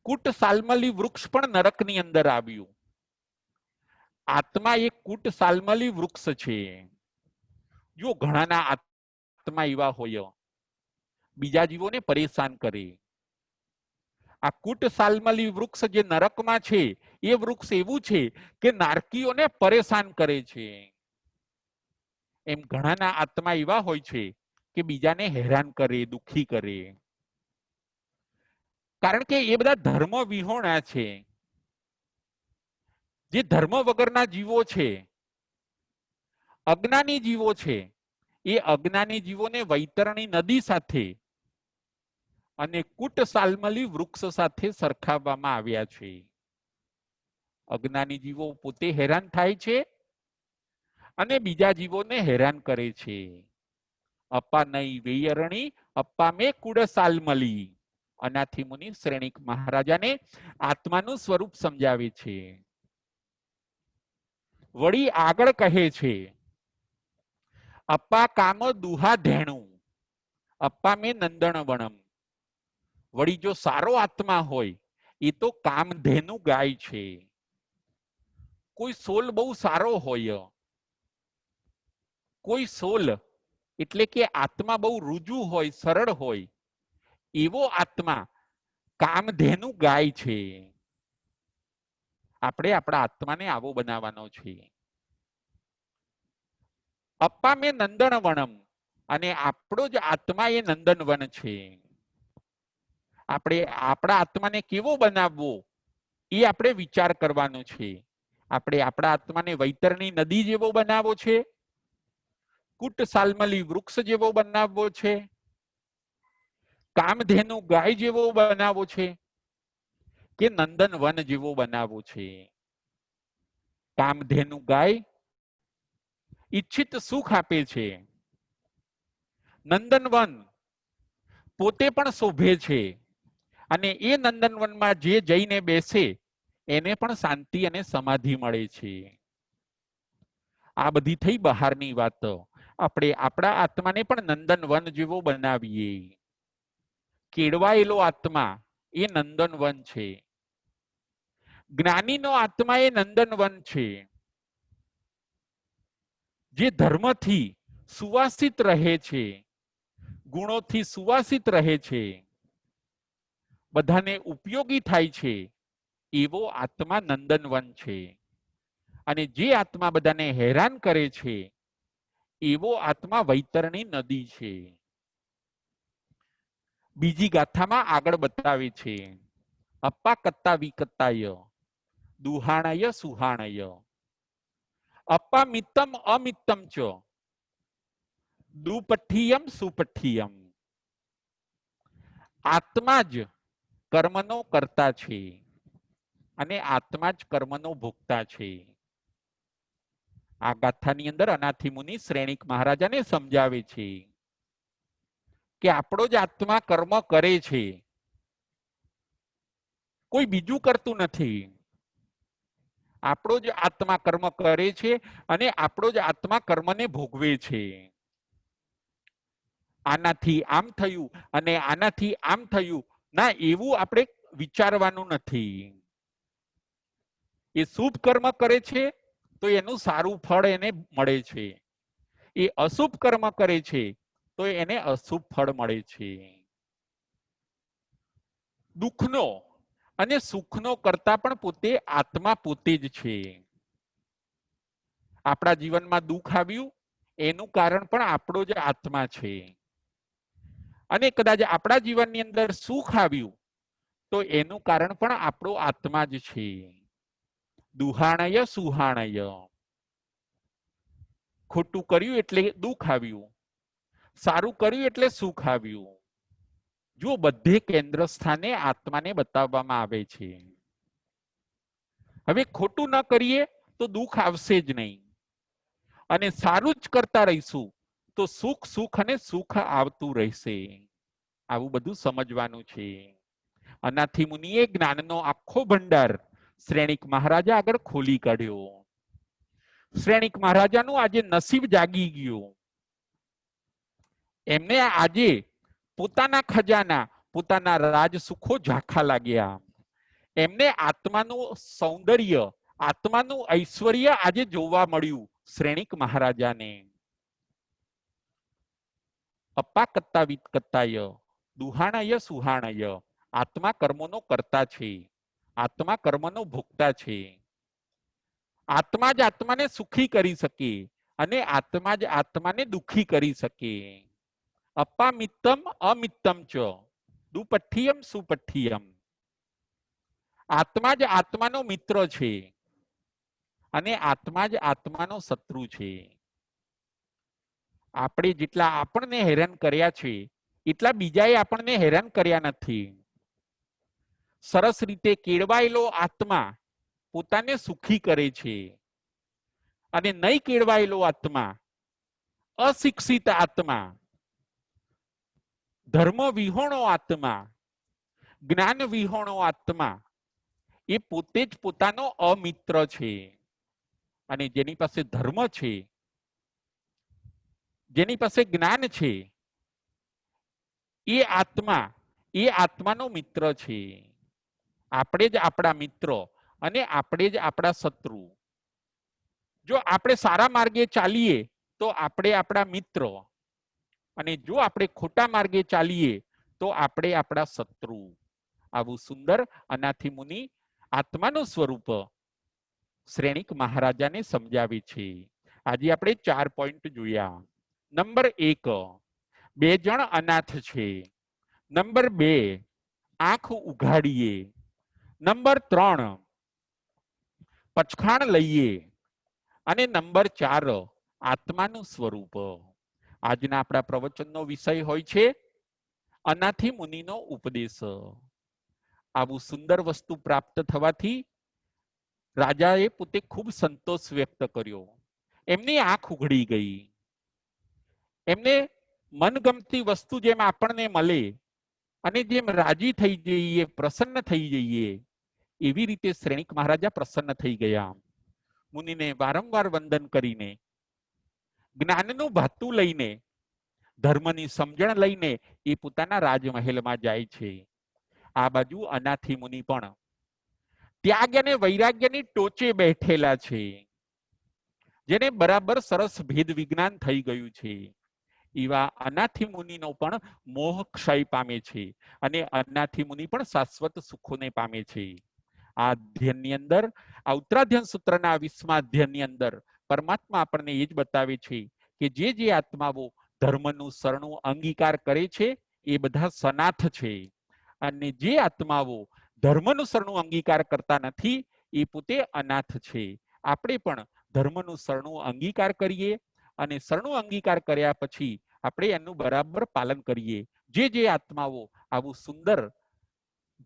કુટ સાલમલી વૃક્ષ પણ નરકની અંદર આવ્યું. આત્મા એક કૂટ સાલમલી વૃક્ષ છે. જો ઘણાના આત્મા એવા હોય બીજા જીવોને પરેશાન કરે. આ કૂટ સાલમલી વૃક્ષ જે નરકમાં છે એ વૃક્ષ એવું છે કે નારકીઓને પરેશાન કરે છે. એમ ઘણાના આત્મા એવા હોય છે કે બીજાને હેરાન કરે, દુખી કરે. કારણ કે એ બધા ધર્મ વિહોણા છે. જે ધર્મ વગરના જીવો છે, અજ્ઞાની જીવો છે, એ અજ્ઞાની જીવોને વૈતરણી નદી સાથે અને કૂટ સાલમલી વૃક્ષ સાથે સરખાવવામાં આવ્યા છે. અજ્ઞાની જીવો પોતે હેરાન થાય છે અને બીજા જીવોને હેરાન કરે છે. અપ્પા નઈ વેયરણી અપ્પા મે કુડ સાલમલી. અનાથી મુનિ શ્રેણિક મહારાજાને આત્માનું સ્વરૂપ સમજાવે છે. વળી આગળ કહે છે, અપ્પા કામ દુહા ધેણું અપ્પા મે નંદન વણમ. વળી જો સારો આત્મા હોય એ તો કામધેનુ ગાય છે. કોઈ સોલ બહુ સારો હોય, કોઈ સોલ એટલે કે આત્મા બહુ રુજુ હોય, સરળ હોય, એવો આત્મા કામધેનુ ગાય છે. આપણે આપણા આત્માને આવો બનાવવાનો છે. અપ્પા મે નંદન વનમ, અને આપણો જ આત્મા એ નંદનવન છે. આપણે આપણા આત્માને કેવો બનાવવો એ આપણે વિચાર કરવાનો છે. આપણે આપણા આત્માને વૈતરણી નદી જેવો બનાવવો છે, કૂટ સાલમલી વૃક્ષ જેવો બનાવવો છે, કામધેનુ ગાય જેવો બનાવવો છે, કે નંદન વન જેવો બનાવવો છે. કામધેનુ ગાય ઈચ્છિત સુખ આપે છે. નંદનવન પોતે પણ શોભે છે અને એ નંદનવનમાં જે જઈને બેસે એને પણ શાંતિ અને સમાધિ મળે છે. આ બધી થઈ બહારની વાતો. આપણે આપણા આત્માને પણ નંદનવન જેવો બનાવીએ. કેળવાયેલો આત્મા એ નંદનવન છે. જ્ઞાનીનો આત્મા એ નંદનવન છે. જે ધર્મથી સુવાસિત રહે છે, ગુણોથી સુવાસિત રહે છે, બધાને ઉપયોગી થાય છે, એવો આત્મા નંદનવન છે. અને જે આત્મા બધાને હેરાન કરે છે એવો આત્મા વૈતરણી નદી છે. બીજી ગાથામાં આગળ બતાવે છે, અપ્પા કત્તા વિકત્તાય દુહાણય સુહાણય અપ્પા મિત્તમ અમિત્તમ ચ દુપઠ્ઠિયમ સુપઠ્ઠિયમ. આત્મા જ કર્મનો કરતા છે અને આત્મા જ કર્મનો ભોગતા છે. આ ગાથાની અંદર અનાથી મુનિ શ્રેણિક મહારાજાને સમજાવે છે કે આપણો જ આત્મા કર્મ કરે છે, કોઈ બીજું કરતું નથી. આપણો જ આત્મા કર્મ કરે છે અને આપણો જ આત્મા કર્મને ભોગવે છે. આનાથી આમ થયું અને આનાથી આમ થયું ના, એવું આપણે વિચારવાનું નથી. એ શુભ કર્મ કરે છે તો એનું સારું ફળ એને મળે છે. એ અશુભ કર્મ કરે છે તો એને અશુભ ફળ મળે છે. દુઃખનો અને સુખનો કરતા પણ પોતે આત્મા પોતે જ છે. આપણા જીવનમાં દુઃખ આવ્યું એનું કારણ પણ આપણો જ આત્મા છે. અને કદાચ આપણા જીવનની અંદર સુખ આવ્યું તો એનું કારણ પણ આપણો આત્મા જ છે. દુહાણય સુહાણય. ખોટું કર્યું એટલે દુઃખ આવ્યું, સારું કર્યું એટલે સુખ આવ્યું. જો બધે કેન્દ્ર સ્થાને આત્માને બતાવવામાં આવે છે. હવે ખોટું ન કરીએ તો દુઃખ આવશે જ નહીં, અને સારું જ કરતા રહીશું તો સુખ સુખ અને સુખ આવતું રહેશે. આવું બધું સમજવાનું છે. અનાથી મુનિએ જ્ઞાનનો આખો ભંડાર શ્રેણિક મહારાજા આગળ ખોલી કાઢ્યો. શ્રેણિક મહારાજાનું આજે નસીબ જાગી ગયું. એમને આજે પોતાના ખજાના, પોતાના રાજ સુખો ઝાંખા લાગ્યા. એમને આત્માનું સૌંદર્ય, આત્માનું ઐશ્વર્ય આજે જોવા મળ્યું શ્રેણિક મહારાજાને. અપ્પા કત્તા વિત્કત્તાય દુહાણય સુહાણય. આત્મા કર્મોનો કરતા છે, આત્મા કર્મનો ભોગતા છે. આત્મા જ આત્માને સુખી કરી શકે અને આત્મા જ આત્માને દુખી કરી શકે. અપ્પા મિત્તમ અમિત્તમ ચ દુપઠ્ઠિયમ સુપઠ્ઠિયમ. આત્મા જ આત્માનો મિત્ર છે અને આત્મા જ આત્માનો શત્રુ છે. આપણે જેટલા આપણને હેરાન કર્યા છે એટલા બીજાએ આપણને હેરાન કર્યા નથી. સરસ રીતે કેળવાયેલો આત્મા પોતાને સુખી કરે છે અને નહીં કેળવાયેલો આત્મા, અશિક્ષિત આત્મા, ધર્મ વિહોણો આત્મા, જ્ઞાન વિહોણો આત્મા એ પોતે જ પોતાનો અમિત્ર છે. અને જેની પાસે ધર્મ છે, જેની પાસે જ્ઞાન છે, એ આત્માનો મિત્ર છે. આપણે જ આપણા મિત્ર અને આપણે જ આપણા શત્રુ. જો આપણે સારા માર્ગે ચાલીએ તો આપણે આપણા મિત્ર અને જો આપણે ખોટા માર્ગે ચાલીએ તો આપણે આપણા શત્રુ. આવું સુંદર અનાથી મુનિ આત્માનું સ્વરૂપ શ્રેણિક મહારાજાને સમજાવે છે. આજે આપણે 4 પોઈન્ટ જોયા. નંબર 1, 2 જણ અનાથ છે. નંબર 2, આંખ ઉઘાડીએ. નંબર 3, પચખાણ લઈએ. અને નંબર 4, આત્માનું સ્વરૂપ. આજના આપણા પ્રવચનનો વિષય હોય છે અનાથી મુનિનો ઉપદેશ. આવું સુંદર વસ્તુ પ્રાપ્ત થવાથી રાજાએ પોતે ખૂબ સંતોષ વ્યક્ત કર્યો. એમની આંખ ઉઘડી ગઈ. એમને મનગમતી વસ્તુ જેમ આપણને મળે અને જેમ રાજી થઈ જઈએ, પ્રસન્ન થઈ જઈએ, એવી રીતે શ્રેણિક મહારાજા પ્રસન્ન થઈ ગયા. મુનિને વારંવાર વંદન કરીને, જ્ઞાનનું ભાતું લઈને, ધર્મની સમજણ લઈને એ પોતાના રાજમહેલમાં જાય છે. આ બાજુ અનાથી મુનિ પણ ત્યાગ અને વૈરાગ્યની ટોચે બેઠેલા છે, જેને બરાબર સરસ ભેદ વિજ્ઞાન થઈ ગયું છે. એવા અનાથી મુનિનો પણ મોહ ક્ષય પામે છે અને અનાથી મુનિ પણ શાશ્વત સુખોને પામે છે. આ અધ્યયનની અંદર, આ ઉત્તરાધ્યયન સૂત્રના 20મા અધ્યયનની અંદર પરમાત્મા આપણને એ જ બતાવે છે કે જે આત્માઓ ધર્મનું શરણું અંગીકાર કરે છે એ બધા સનાથ છે અને જે આત્માઓ ધર્મનું શરણું અંગીકાર કરતા નથી એ પોતે અનાથ છે. આપણે પણ ધર્મનું શરણું અંગીકાર કરીએ અને શરણું અંગીકાર કર્યા પછી આપણે એનું બરાબર પાલન કરીએ. જે આત્માઓ આવું સુંદર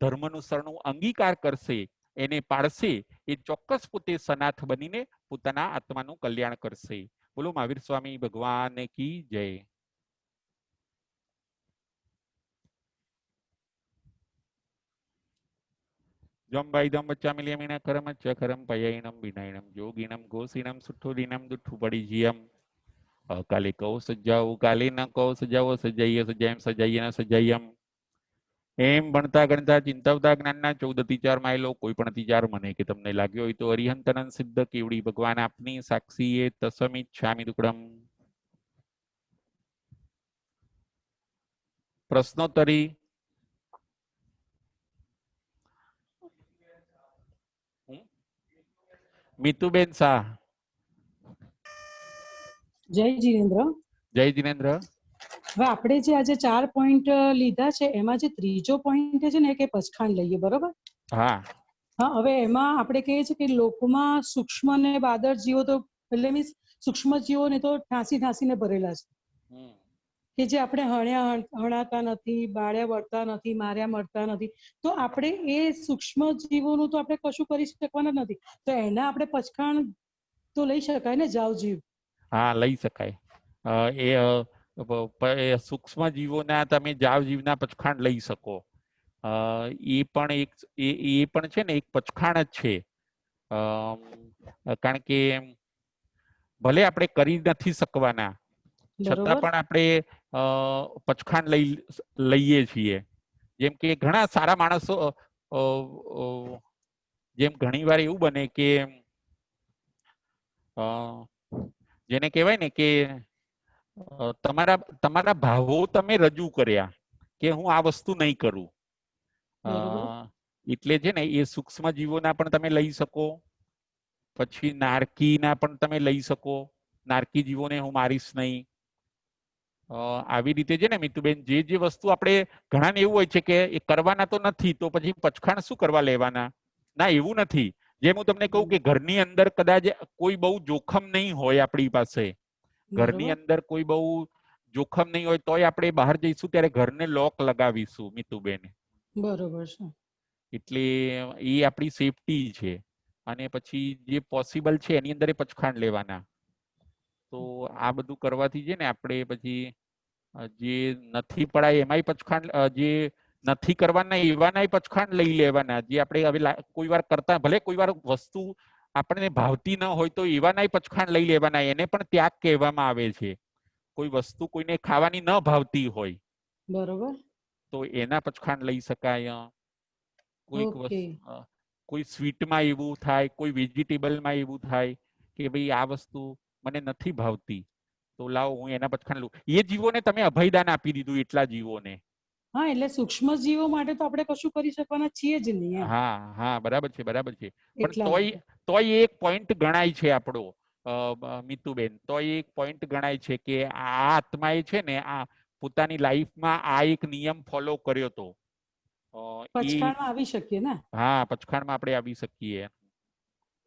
ધર્મનું શરણું અંગીકાર કરશે, એને પાળશે, એ ચોક્કસ પોતે સનાથ બનીને પોતાના આત્માનું કલ્યાણ કરશે. બોલો મહાવીર સ્વામી ભગવાન કી જય. જમભાઈ બચ્ચા કરમ ચખરમ પયૈણમ વિનયણમ જોગીણમ ઘોષીણમ સુઠ્ઠુદીનમ દુઠ્ઠુ પડી જીયમ કાલે કહો સજાવું કાલે ન કહો સજાવો સજાઈએ સજાયમ સજાઈએ ન સજાયમ. એમ ભણતા ગણતા ચિંતાવતા જ્ઞાનના 14 4 માયલો કોઈ પણ 4 મને કે તમને લાગ્યો હોય તો અરિહંતનન સિદ્ધ કેવડી ભગવાન આપની સાક્ષીએ તસમિચ્છામિ દુક્કડમ. પ્રશ્નોત્તરી. મીતુબેન શાહ. જય જીનેન્દ્ર. જય જીનેન્દ્ર. હવે આપણે જે આજે 4 પોઈન્ટ લીધા છે એમાં જે ત્રીજો પોઈન્ટ છે ને કે પચખાણ લઈએ, બરોબર? હા. હા, હવે એમાં આપણે કહીએ છીએ કે લોકમાં સૂક્ષ્મ અને બાદર જીવો તો એટલે મીન્સ સૂક્ષ્મ જીવો ને તો ઠાંસીને ભરેલા છે કે જે આપણે હણાતા નથી, બાળ્યા વળતા નથી, માર્યા મરતા નથી. તો આપણે એ સૂક્ષ્મ જીવોનું તો આપણે કશું કરી શકવાના નથી, તો એના આપણે પચખાણ તો લઈ શકાય ને, જાવ જીવ. હા, લઈ શકાય. એ સૂક્ષ્મ જીવોના તમે જાવ જીવના પચખાણ લઈ શકો. એ પણ છે ને એક પચખાણ જ છે. કારણ કે ભલે આપણે કરી નથી શકવાના છતાં પણ આપણે પચખાણ લઈએ છીએ. જેમ કે ઘણા સારા માણસો, જેમ ઘણી વાર એવું બને કે જેને કહેવાય ને કે તમારા તમારા ભાવો તમે રજૂ કર્યા કે હું આ વસ્તુ નહીં કરું. એટલે છે ને એ સૂક્ષ્મ જીવોના પણ તમે લઈ શકો, પછી નારકીના પણ તમે લઈ શકો. નારકી જીવોને હું મારીશ નહીં. આવી રીતે છે ને મિતુબેન, જે જે વસ્તુ આપણે ઘણાને એવું હોય છે કે એ કરવાના તો નથી, તો પછી પચખાણ શું કરવા લેવાના. ના, એવું નથી. જેમ હું તમને કહું કે ઘરની અંદર કદાચ કોઈ બહુ જોખમ નહીં હોય આપણી પાસે, ઘરની અંદર કોઈ બહુ જોખમ નહીં હોય તોય આપણે બહાર જઈશું ત્યારે ઘરને લોક લગાવીશું મિતુબેન. બરોબર છે. એટલે એ આપણી સેફટી છે. અને પછી જે પોસિબલ છે એની અંદર પચખાણ લેવાના. તો આ બધું કરવાથી છે ને આપણે પછી જે નથી પડાય એમાંય પચખાણ, જે નથી કરવાના એવાના પચખાણ લઈ લેવાના. જે આપણે હવે કોઈ વાર કરતા, ભલે કોઈ વાર વસ્તુ આપણને ભાવતી ન હોય તો એવાના પચખાણ લઈ લેવાના. એને પણ ત્યાગ કહેવામાં આવે છે. કોઈ વસ્તુ કોઈને ખાવાની ન ભાવતી હોય, બરોબર, તો એના પચખાણ લઈ શકાય. કોઈ સ્વીટમાં એવું થાય, કોઈ વેજીટેબલમાં એવું થાય કે ભાઈ આ વસ્તુ મને નથી ભાવતી, તો લાવો હું એના પચખાણ લઉં. એ જીવોને તમે અભયદાન આપી દીધું, એટલા જીવોને. હા, એટલે સૂક્ષ્મ જીવો માટે તો આપણે કશું કરી શકવાના છીએ જ નહીં. હા હા, બરાબર છે, બરાબર છે. પણ તોય એક પોઈન્ટ ગણાય છે આપણો મિતુબેન, તોય એક પોઈન્ટ ગણાય છે કે આ આત્માએ છે ને આ પોતાની લાઈફમાં આ એક નિયમ ફોલો કર્યો હતો. પચખાણમાં આવી શકીએ ને? હા, પચખાણમાં આપણે આવી શકીએ.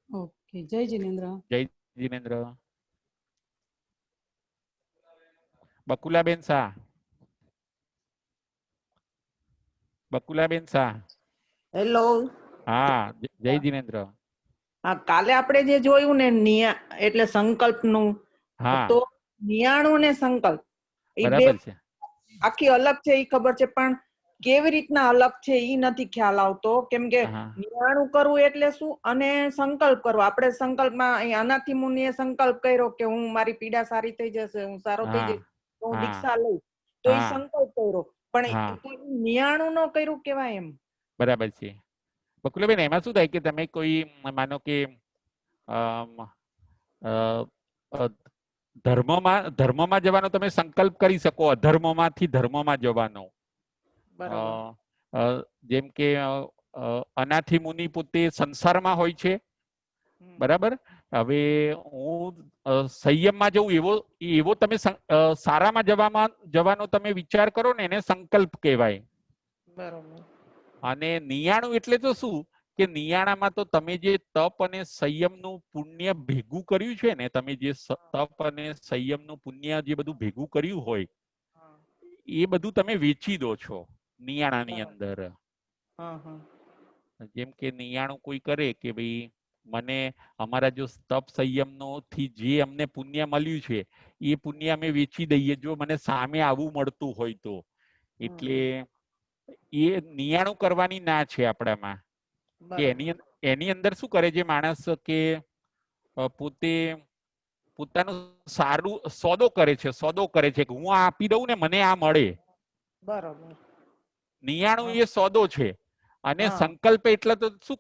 ઓકે, જય જિનેન્દ્ર. જય જિનેન્દ્ર. બકુલાબેન શાહ. બકુલાબેન શાહ. હેલો. હા, જય જિનેન્દ્ર. હા, કાલે આપણે જે જોયું ને એટલે સંકલ્પનું, તો નિયાણું ને સંકલ્પ એ બે આખી અલગ છે, એ ખબર છે, પણ કેવી રીતના અલગ છે એ નથી ખ્યાલ આવતો. કેમ કે નિયાણું કરવું એટલે શું અને સંકલ્પ કરવો. આપણે સંકલ્પમાં અનાથી મુનિએ સંકલ્પ કર્યો કે હું મારી પીડા સારી થઈ જશે, હું સારો થઈ જઈશ, તો હું દીક્ષા લઈશ, તો એ સંકલ્પ કર્યો. પણ નિયાણું નો કર્યું કેવાય એમ. બરાબર છે બકુલાબેન. એમાં શું થાય કે તમે કોઈ માનો કે ધર્મમાં જવાનો તમે સંકલ્પ કરી શકો, અધર્મમાંથી ધર્મમાં જવાનો. જેમ કે અનાથી મુનિ પોતે સંસારમાં હોય છે, બરાબર. હવે હું સંયમમાં જવું, એવો તમે સારામાં જવાનો તમે વિચાર કરો ને, એને સંકલ્પ કહેવાય. બરાબર. અને નિયાણું એટલે તો શું કે નિયાણામાં તો તમે જે તપ અને સંયમનું પુણ્ય ભેગું કર્યું છે ને, તમે જે તપ અને સંયમનું પુણ્ય જે બધું ભેગું કર્યું હોય, એ બધું તમે વેચી દો છો નિયાણાની અંદર. જેમ કે નિયાણું કોઈ કરે કે ભાઈ મને અમારા જો તપ સંયમનો થી જે અમને પુણ્ય મળ્યું છે એ પુણ્ય અમે વેચી દઈએ જો મને સામે આવવું મળતું હોય તો. એટલે એ નિયાણું કરવાની ના છે આપણામાં. કે એની અંદર શું કરે છે માણસ કે પોતે પોતાનું સારું સોદો કરે છે કે હું આ આપી દઉં ને મને આ મળે. બરાબર. નિયાણું એ સોદો છે. અને સંકલ્પ એટલે તો શું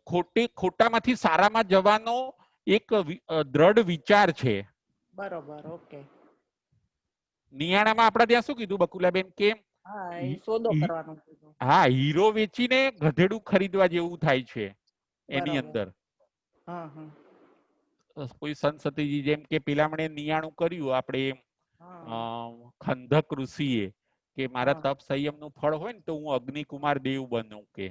ખોટામાંથી સારામાં જવાનો એક દ્રઢ વિચાર છે. બરોબર. ઓકે. નિયાણામાં આપડા ત્યાં શું કીધું બકુલાબેન કે હા, હીરો વેચીને ગધેડું ખરીદવા જેવું થાય છે એની અંદર. કોઈ સંતસતીજી જેમ કે પેલામણે નિયાણું કર્યું આપણે ખંધક ઋષિએ કે મારા તપ સંયમ નું ફળ હોય ને તો હું અગ્નિકુમાર દેવ બનું કે.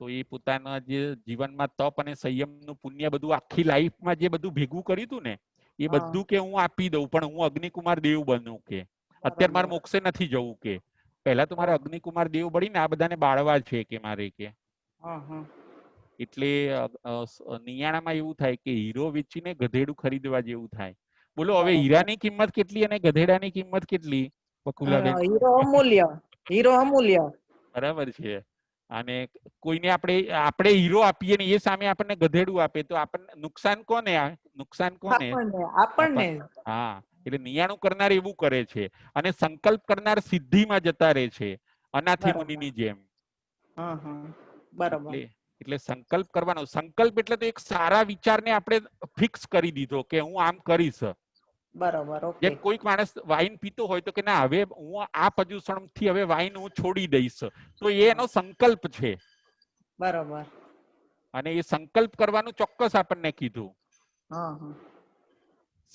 તો એ પોતાના જે જીવનમાં તપ અને સંયમ નું પુણ્ય બધું આખી લાઈફમાં જે બધું ભેગું કર્યું હતું ને એ બધું કે હું આપી દઉં પણ હું અગ્નિકુમાર દેવ બનું કે. અત્યારે મારે મોક્ષે નથી જવું કે. પહેલા તો મારે અગ્નિકુમાર દેવ બળીને આ બધાને બાળવા છે કે મારે કે. એટલે નિયાણામાં એવું થાય કે હીરો વેચીને ગધેડું ખરીદવા જેવું થાય. બોલો હવે હીરાની કિંમત કેટલી અને ગધેડાની કિંમત કેટલી? હીરો અમૂલ્ય. બરાબર છે. અને કોઈને આપણે હીરો આપીએ ને એ સામે આપણને ગધેડું આપે તો આપણને નુકસાન કોને? આપણને. હા, એટલે નિયાણું કરનાર એવું કરે છે અને સંકલ્પ કરનાર સિદ્ધિમાં જતા રહે છે અનાથી મુનિની જેમ. એટલે સંકલ્પ કરવાનો. સંકલ્પ એટલે તો એક સારા વિચારને આપણે ફિક્સ કરી દીધો કે હું આમ કરીશ. બરાબર. ઓકે. જેમ કોઈક માણસ વાઈન પીતો હોય તો કે ના હવે હું આ પ્રદૂષણથી હવે વાઈન હું છોડી દઈશ, તો એ એનો સંકલ્પ છે. બરાબર. અને એ સંકલ્પ કરવાનું ચોક્કસ આપણને કીધું.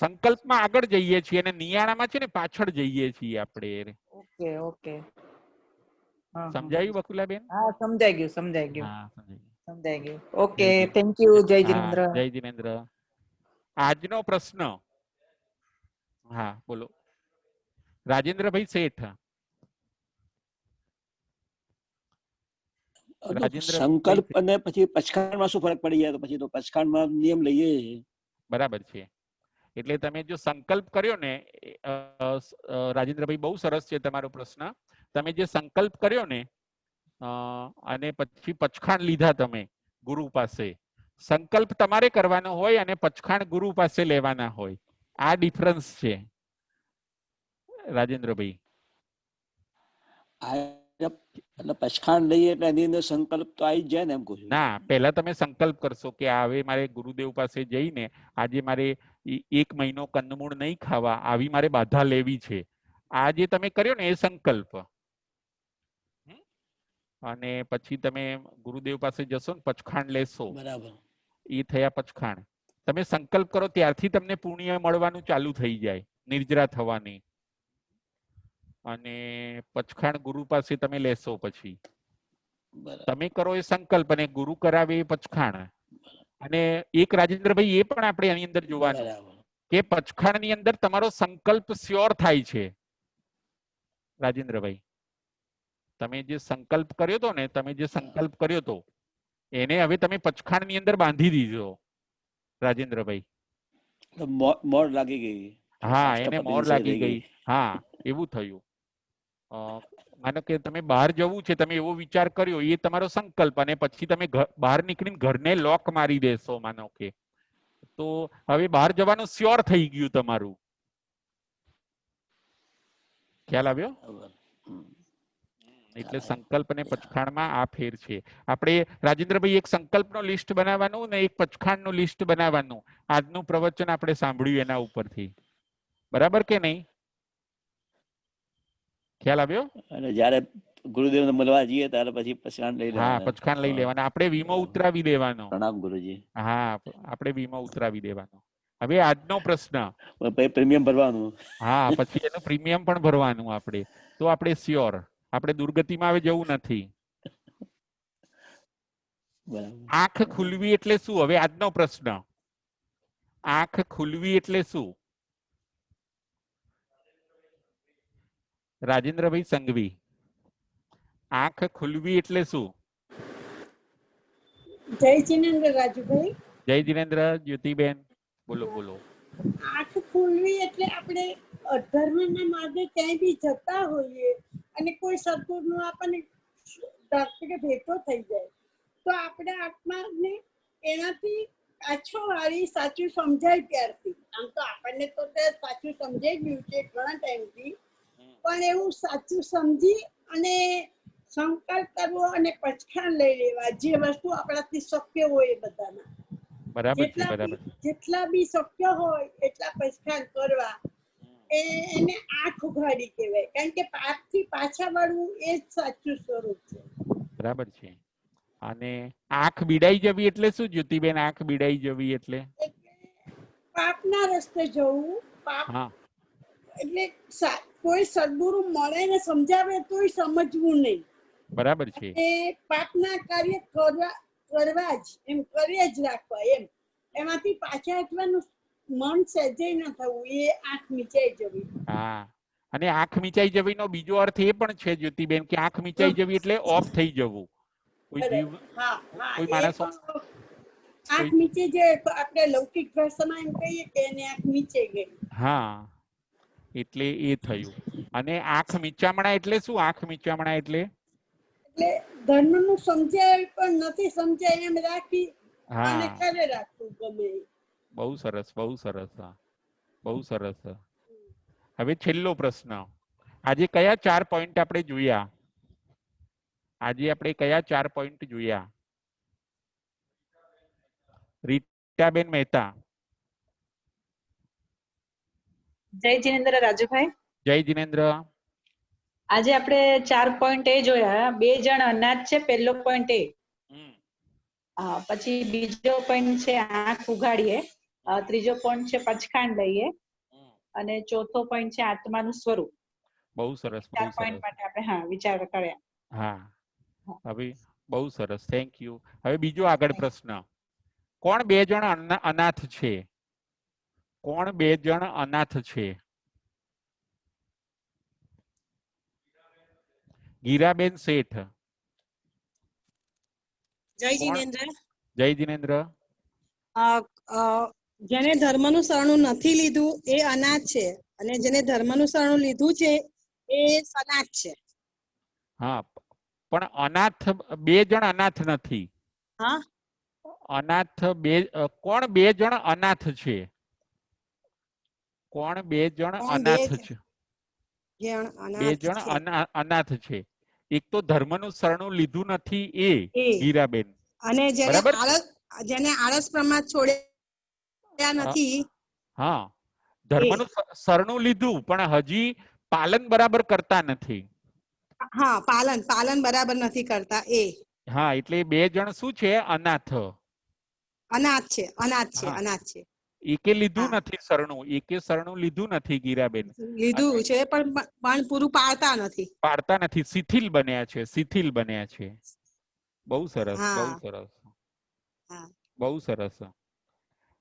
સંકલ્પમાં આગળ જઈએ છીએ અને નિયાણામાં છે ને પાછળ જઈએ છીએ આપણે. Okay okay. સમજાયું બકુલાબેન? હા, સમજાઈ ગયું, સમજાઈ ગયું. હા, સમજાઈ ગયું. Okay, thank you. જય જિનેન્દ્ર. જય જિનેન્દ્ર. આજનો પ્રશ્ન, હા બોલો રાજેન્દ્રભાઈ શેઠ. સંકલ્પ અને પછી પચખાણમાં શું ફરક પડી જાય? તો પછી તો પચખાણમાં નિયમ લઈએ. બરાબર છે. એટલે તમે જો સંકલ્પ કર્યો ને, રાજેન્દ્રભાઈ બહુ સરસ છે તમારો પ્રશ્ન. તમે જે સંકલ્પ કર્યો ને અને પછી પચખાણ લીધા તમે ગુરુ પાસે, સંકલ્પ તમારે કરવાનો હોય અને પચખાણ ગુરુ પાસે લેવાના હોય. આ ડિફરન્સ છે રાજેન્દ્રભાઈ. એટલે પચખાણ લઈએ એટલે એની અંદર સંકલ્પ તો આવી જ જાય ને, એમ કહું છું. ના, પહેલા તમે સંકલ્પ કરશો કે હવે મારે ગુરુદેવ પાસે જઈને આજે મારે 1 મહિનો કંદમૂળ નહીં ખાવા, આવી મારે બાધા લેવી છે. આ જે તમે કર્યો ને એ સંકલ્પ. અને પછી તમે ગુરુદેવ પાસે જશો ને પચખાણ લેશો, બરાબર, એ થયા પચખાણ. તમે સંકલ્પ કરો ત્યારથી તમને પુણ્ય મળવાનું ચાલુ થઈ જાય, નિર્જરા થવાની. અને પચખાણ ગુરુ પાસે તમે લેશો પછી તમે કરો એ સંકલ્પ અને ગુરુ કરાવે એ પચખાણ. અને એક રાજેન્દ્રભાઈ એ પણ આપણે એની અંદર જોવાનું કે પચખાણ ની અંદર તમારો સંકલ્પ શ્યોર થાય છે. રાજેન્દ્રભાઈ, તમે જે સંકલ્પ કર્યો હતો ને, તમે જે સંકલ્પ કર્યો હતો એને હવે તમે પચખાણ ની અંદર બાંધી દીધો રાજેન્દ્રભાઈ. મોર લાગી ગઈ. હા, એને મોર લાગી ગઈ. હા, એવું થયું. માનો કે તમે બહાર જવું છે, તમે એવો વિચાર કર્યો, એ તમારો સંકલ્પ, અને પછી તમે બહાર નીકળીને ઘરને લોક મારી દેશો માનો કે, તો હવે બહાર જવાનું શ્યોર થઈ ગયું તમારું. ખ્યાલ આવ્યો? એટલે સંકલ્પ અને પચખાણમાં આ ફેર છે. આપણે રાજેન્દ્રભાઈ એક સંકલ્પનો લિસ્ટ બનાવવાનું ને એક પચખાણનું લિસ્ટ બનાવવાનું. આજનું પ્રવચન આપણે સાંભળ્યું એના ઉપરથી. બરાબર કે નહીં? ખ્યાલ આવ્યો? અને જ્યારે ગુરુદેવને મળવા જઈએ ત્યારે પછી પચખાણ લઈ લેવાના. હા, પચખાણ લઈ લેવાના. આપણે વીમો ઉતરાવી દેવાનો. પ્રણામ ગુરુજી. હા, આપણે વીમો ઉતરાવી દેવાનો. હવે આજનો પ્રશ્ન, પ્રીમિયમ ભરવાનું. હા, પછી એનું પ્રીમિયમ પણ ભરવાનું આપણે. તો આપણે શ્યોર, આપણે દુર્ગતિમાં હવે જવું નથી. આંખ ખુલવી એટલે શું? હવે આજનો પ્રશ્ન, આંખ ખુલવી એટલે શું? રાજેન્દ્રભાઈ સંઘવી, આંખ ખુલવી એટલે શું? જય જિનેન્દ્ર રાજુભાઈ. જય જિનેન્દ્ર જ્યોતિબેન, બોલો બોલો. આંખ ખુલવી એટલે આપણે અધર્મના માર્ગે ક્યાંય બી જતા હોઈએ અને કોઈ સદગુરુનો આપણને ભેટો થઈ જાય તો આપણે આત્માને એનાથી પાછો વાળી સાચું સમજાય ત્યારથી. આમ તો આપણને તો સાચું સમજાઈ ગયું છે ઘણા ટાઈમથી, પણ એવું સાચું સમજી અને સંકલ્પ કરવો અને પચખાણ લઈ લેવા, જે વસ્તુ આપણાથી શક્ય હોય એ બધાના. જેટલા બી શક્ય હોય એટલા પચખાણ કરવા, એને આંખ ઉઘાડી કહેવાય. કારણ કે પાપથી પાછા વળવું એ જ સાચું સ્વરૂપ છે. બરાબર છે. અને આંખ બીડાઈ જવી એટલે શું જ્યોતિબેન? આંખ બીડાઈ જવી એટલે પાપના રસ્તે જવું. પાપ એટલે કોઈ સદગુરુ મળે ને સમજાવે તોય સમજવું નહીં. બરાબર છે. એ પાપના કાર્ય કરવા જ એમ કરી જ રાખવા, એમ એમાંથી પાછા હટવાનું મન સહેજે ન થવું, એ આંખ મીચાઈ જવી. હા, અને આંખ મીચાઈ જવી નો બીજો અર્થ એ પણ છે જ્યોતિબેન કે આંખ મીચાઈ જવી એટલે ઓફ થઈ જવું. કોઈ જીવ, કોઈ માણસ આંખ મીચી જાય તો આપણે લૌકિક ભાષામાં એમ કહીએ કે એને આંખ મીચાઈ ગઈ. હા, એટલે એ થયું. અને આંખ મીચામણા એટલે શું? આંખ મીચામણા એટલે ધર્મનું સમજાય પણ નથી સમજાય એમ રાખી અને કરે રાખવું ગમે. બહુ સરસ, બહુ સરસ, બહુ સરસ. હવે છેલ્લો પ્રશ્ન, આજે કયા 4 પોઈન્ટ આપણે જોયા? આજે આપણે કયા 4 પોઈન્ટ જોયા? રીટાબેન મહેતા. જય જિનેન્દ્ર રાજુભાઈ. જય જિનેન્દ્ર. આજે આપણે 4.A જોયા. 2 જણ અનાથ છે, પહેલો પોઈન્ટ એ. પછી બીજો પોઈન્ટ છે આંખ ઉઘાડીએ, ત્રીજો પોઈન્ટ છે પચખાંડ લઈએ, અને ચોથો પોઈન્ટ છે આત્માનું સ્વરૂપ. બહુ સરસ, બહુ 4 પોઈન્ટ સરસ. માટે આપણે વિચાર કર્યા. હા, હવે બહુ સરસ, થેન્ક યુ. હવે બીજો આગળ પ્રશ્ન. કોણ 2 જણ અનાથ છે? કોણ 2 જણ અનાથ છે? ગીરાબેન શેઠ. જય જિનેન્દ્ર. જય જિનેન્દ્ર. જેને ધર્મનું શરણું નથી લીધું એ અનાથ છે, અને જેને ધર્મનું શરણું લીધું છે એ સનાથ છે. હા, પણ અનાથ 2 જણ અનાથ નથી. હા, અનાથ કોણ 2 જણ અનાથ છે? કોણ 2 જણ અનાથ છે? 2 જણ અનાથ છે. એક તો ધર્મનું શરણું લીધું નથી એ ગીરાબેન, અને જેને આળસ પ્રમાદ છોડ્યા નથી. હા, ધર્મનું શરણું લીધું પણ હજી પાલન બરાબર કરતા નથી. હા, પાલન બરાબર નથી કરતા એ. હા, એટલે 2 જણ શું છે? અનાથ. અનાથ છે. એકે લીધું નથી શરણું, એકે શરણું લીધું નથી ગીરાબેન. લીધું છે પણ પૂરું પાડતા નથી. શિથિલ બન્યા છે, શિથિલ બન્યા છે. બહુ સરસ, બહુ સરસ, બહુ સરસ.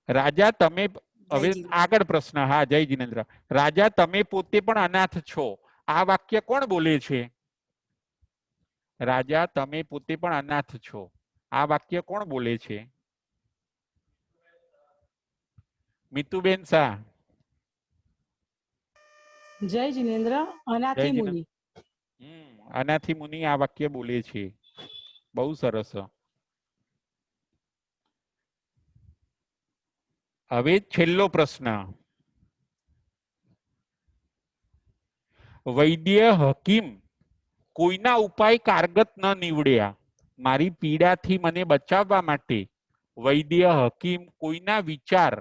રાજા તમે હવે આગળ પ્રશ્ન. હા, જય જિનેન્દ્ર. રાજા તમે પોતે પણ અનાથ છો. આ વાક્ય કોણ બોલે છે? રાજા તમે પોતે પણ અનાથ છો. આ વાક્ય કોણ બોલે છે? મિતુબેન શાહ. જય જિનેન્દ્ર. અનાથી મુનિ. અનાથી મુનિ આ વાક્ય બોલે છે. બહુ સરસ. હવે છેલ્લો પ્રશ્ન. વૈદ્ય હકીમ કોઈના ઉપાય કારગત ન નીવડ્યા. મારી પીડાથી મને બચાવવા માટે વૈદ્ય હકીમ કોઈના વિચાર,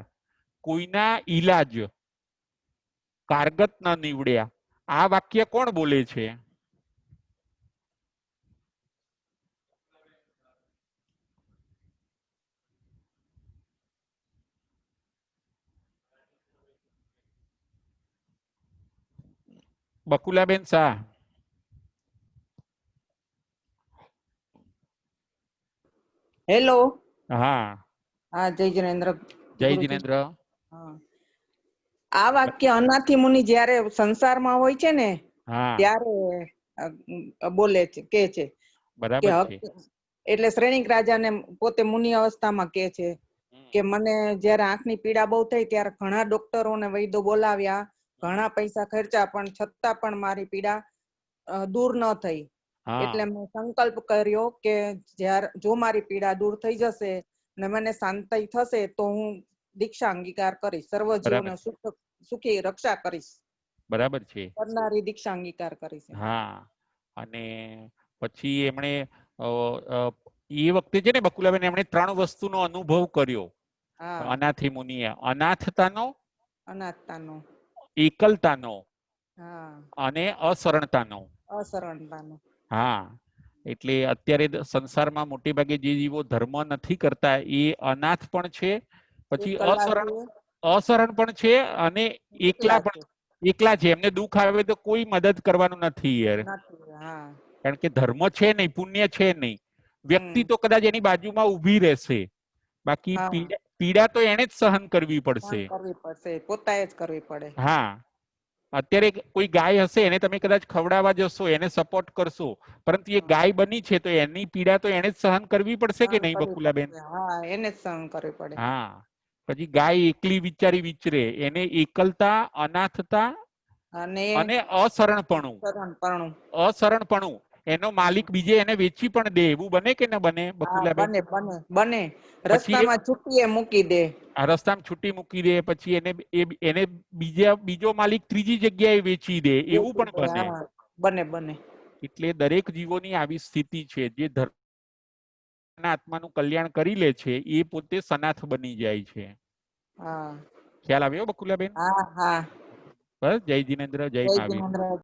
કોઈના ઈલાજ કારગત ન નીવડ્યા. આ વાક્ય કોણ બોલે છે? બકુલાબેન શાહ. હેલો. હા, હા, જય જિનેન્દ્ર. જય જિનેન્દ્ર. આ વાક્ય અનાથી મુનિ જ્યારે સંસારમાં હોય છે ને ત્યારે બોલે છે, કે છે. બરાબર છે. એટલે શ્રેણિક રાજાને પોતે મુનિ અવસ્થામાં કે છે કે મને જયારે આંખની પીડા બહુ થઈ ત્યારે ઘણા ડોક્ટરોને વૈદ્યો બોલાવ્યા, ઘણા પૈસા ખર્ચા, પણ છતાં પણ મારી પીડા દૂર ન થઈ. એટલે મેં સંકલ્પ કર્યો કે જો મારી પીડા દૂર થઈ જશે ને મને શાંતિ થશે તો હું દીક્ષા અંગીકાર કરીશ, સર્વ જીવોને સુખી રક્ષા કરીશ. બરાબર છે. કરનારી દીક્ષા અંગીકાર કરીશ. હા, અને પછી એમણે એ વખતે છે ને બકુલાબેન, એમણે 3 વસ્તુનો અનુભવ કર્યો અનાથી મુનિએ. અનાથતાનો, એકલતાનો અને અશરણતાનો. હા, એટલે અત્યારે સંસારમાં મોટે ભાગે જે જીવો ધર્મ નથી કરતા એ અનાથ પણ છે, પછી અશરણ પણ છે, અને એકલા છે. એમને દુઃખ આવે તો કોઈ મદદ કરવાનું નથી યાર. કારણ કે ધર્મ છે નહીં, પુણ્ય છે નહીં. વ્યક્તિ તો કદાચ એની બાજુમાં ઊભી રહેશે, બાકી પીડા તો એને જ સહન કરવી પડશે. પોતાએ જ કરવી પડે. હા, અત્યારે કોઈ ગાય હશે, એને તમે કદાચ ખવડાવવા જશો, એને સપોર્ટ કરશો, પરંતુ એ ગાય બની છે તો એની પીડા તો એને જ સહન કરવી પડશે કે નહીં બકુલાબેન? હા, એને જ સહન કરવી પડે. હા, પછી ગાય એકલી વિચારી વિચરે. એને એકલતા, અનાથતા અને અશરણપણું. એનો માલિક બીજે એને વેચી પણ દે, એવું બને કે ન બને બકુલાબેન? બને. રસ્તામાં છૂટીએ મૂકી દે. રસ્તામાં છૂટી મૂકી દે, પછી એને બીજો માલિક ત્રીજી જગ્યાએ વેચી દે, એવું પણ બને. બને. એટલે દરેક જીવોની આવી સ્થિતિ છે. જે આત્માનું કલ્યાણ કરી લે છે એ પોતે સનાથ બની જાય છે. હા ખ્યાલ આવ્યો બકુલાબેન? હા હા બસ જય જીનેન્દ્ર, જય જય મહાવીર. જીનેન્દ્ર.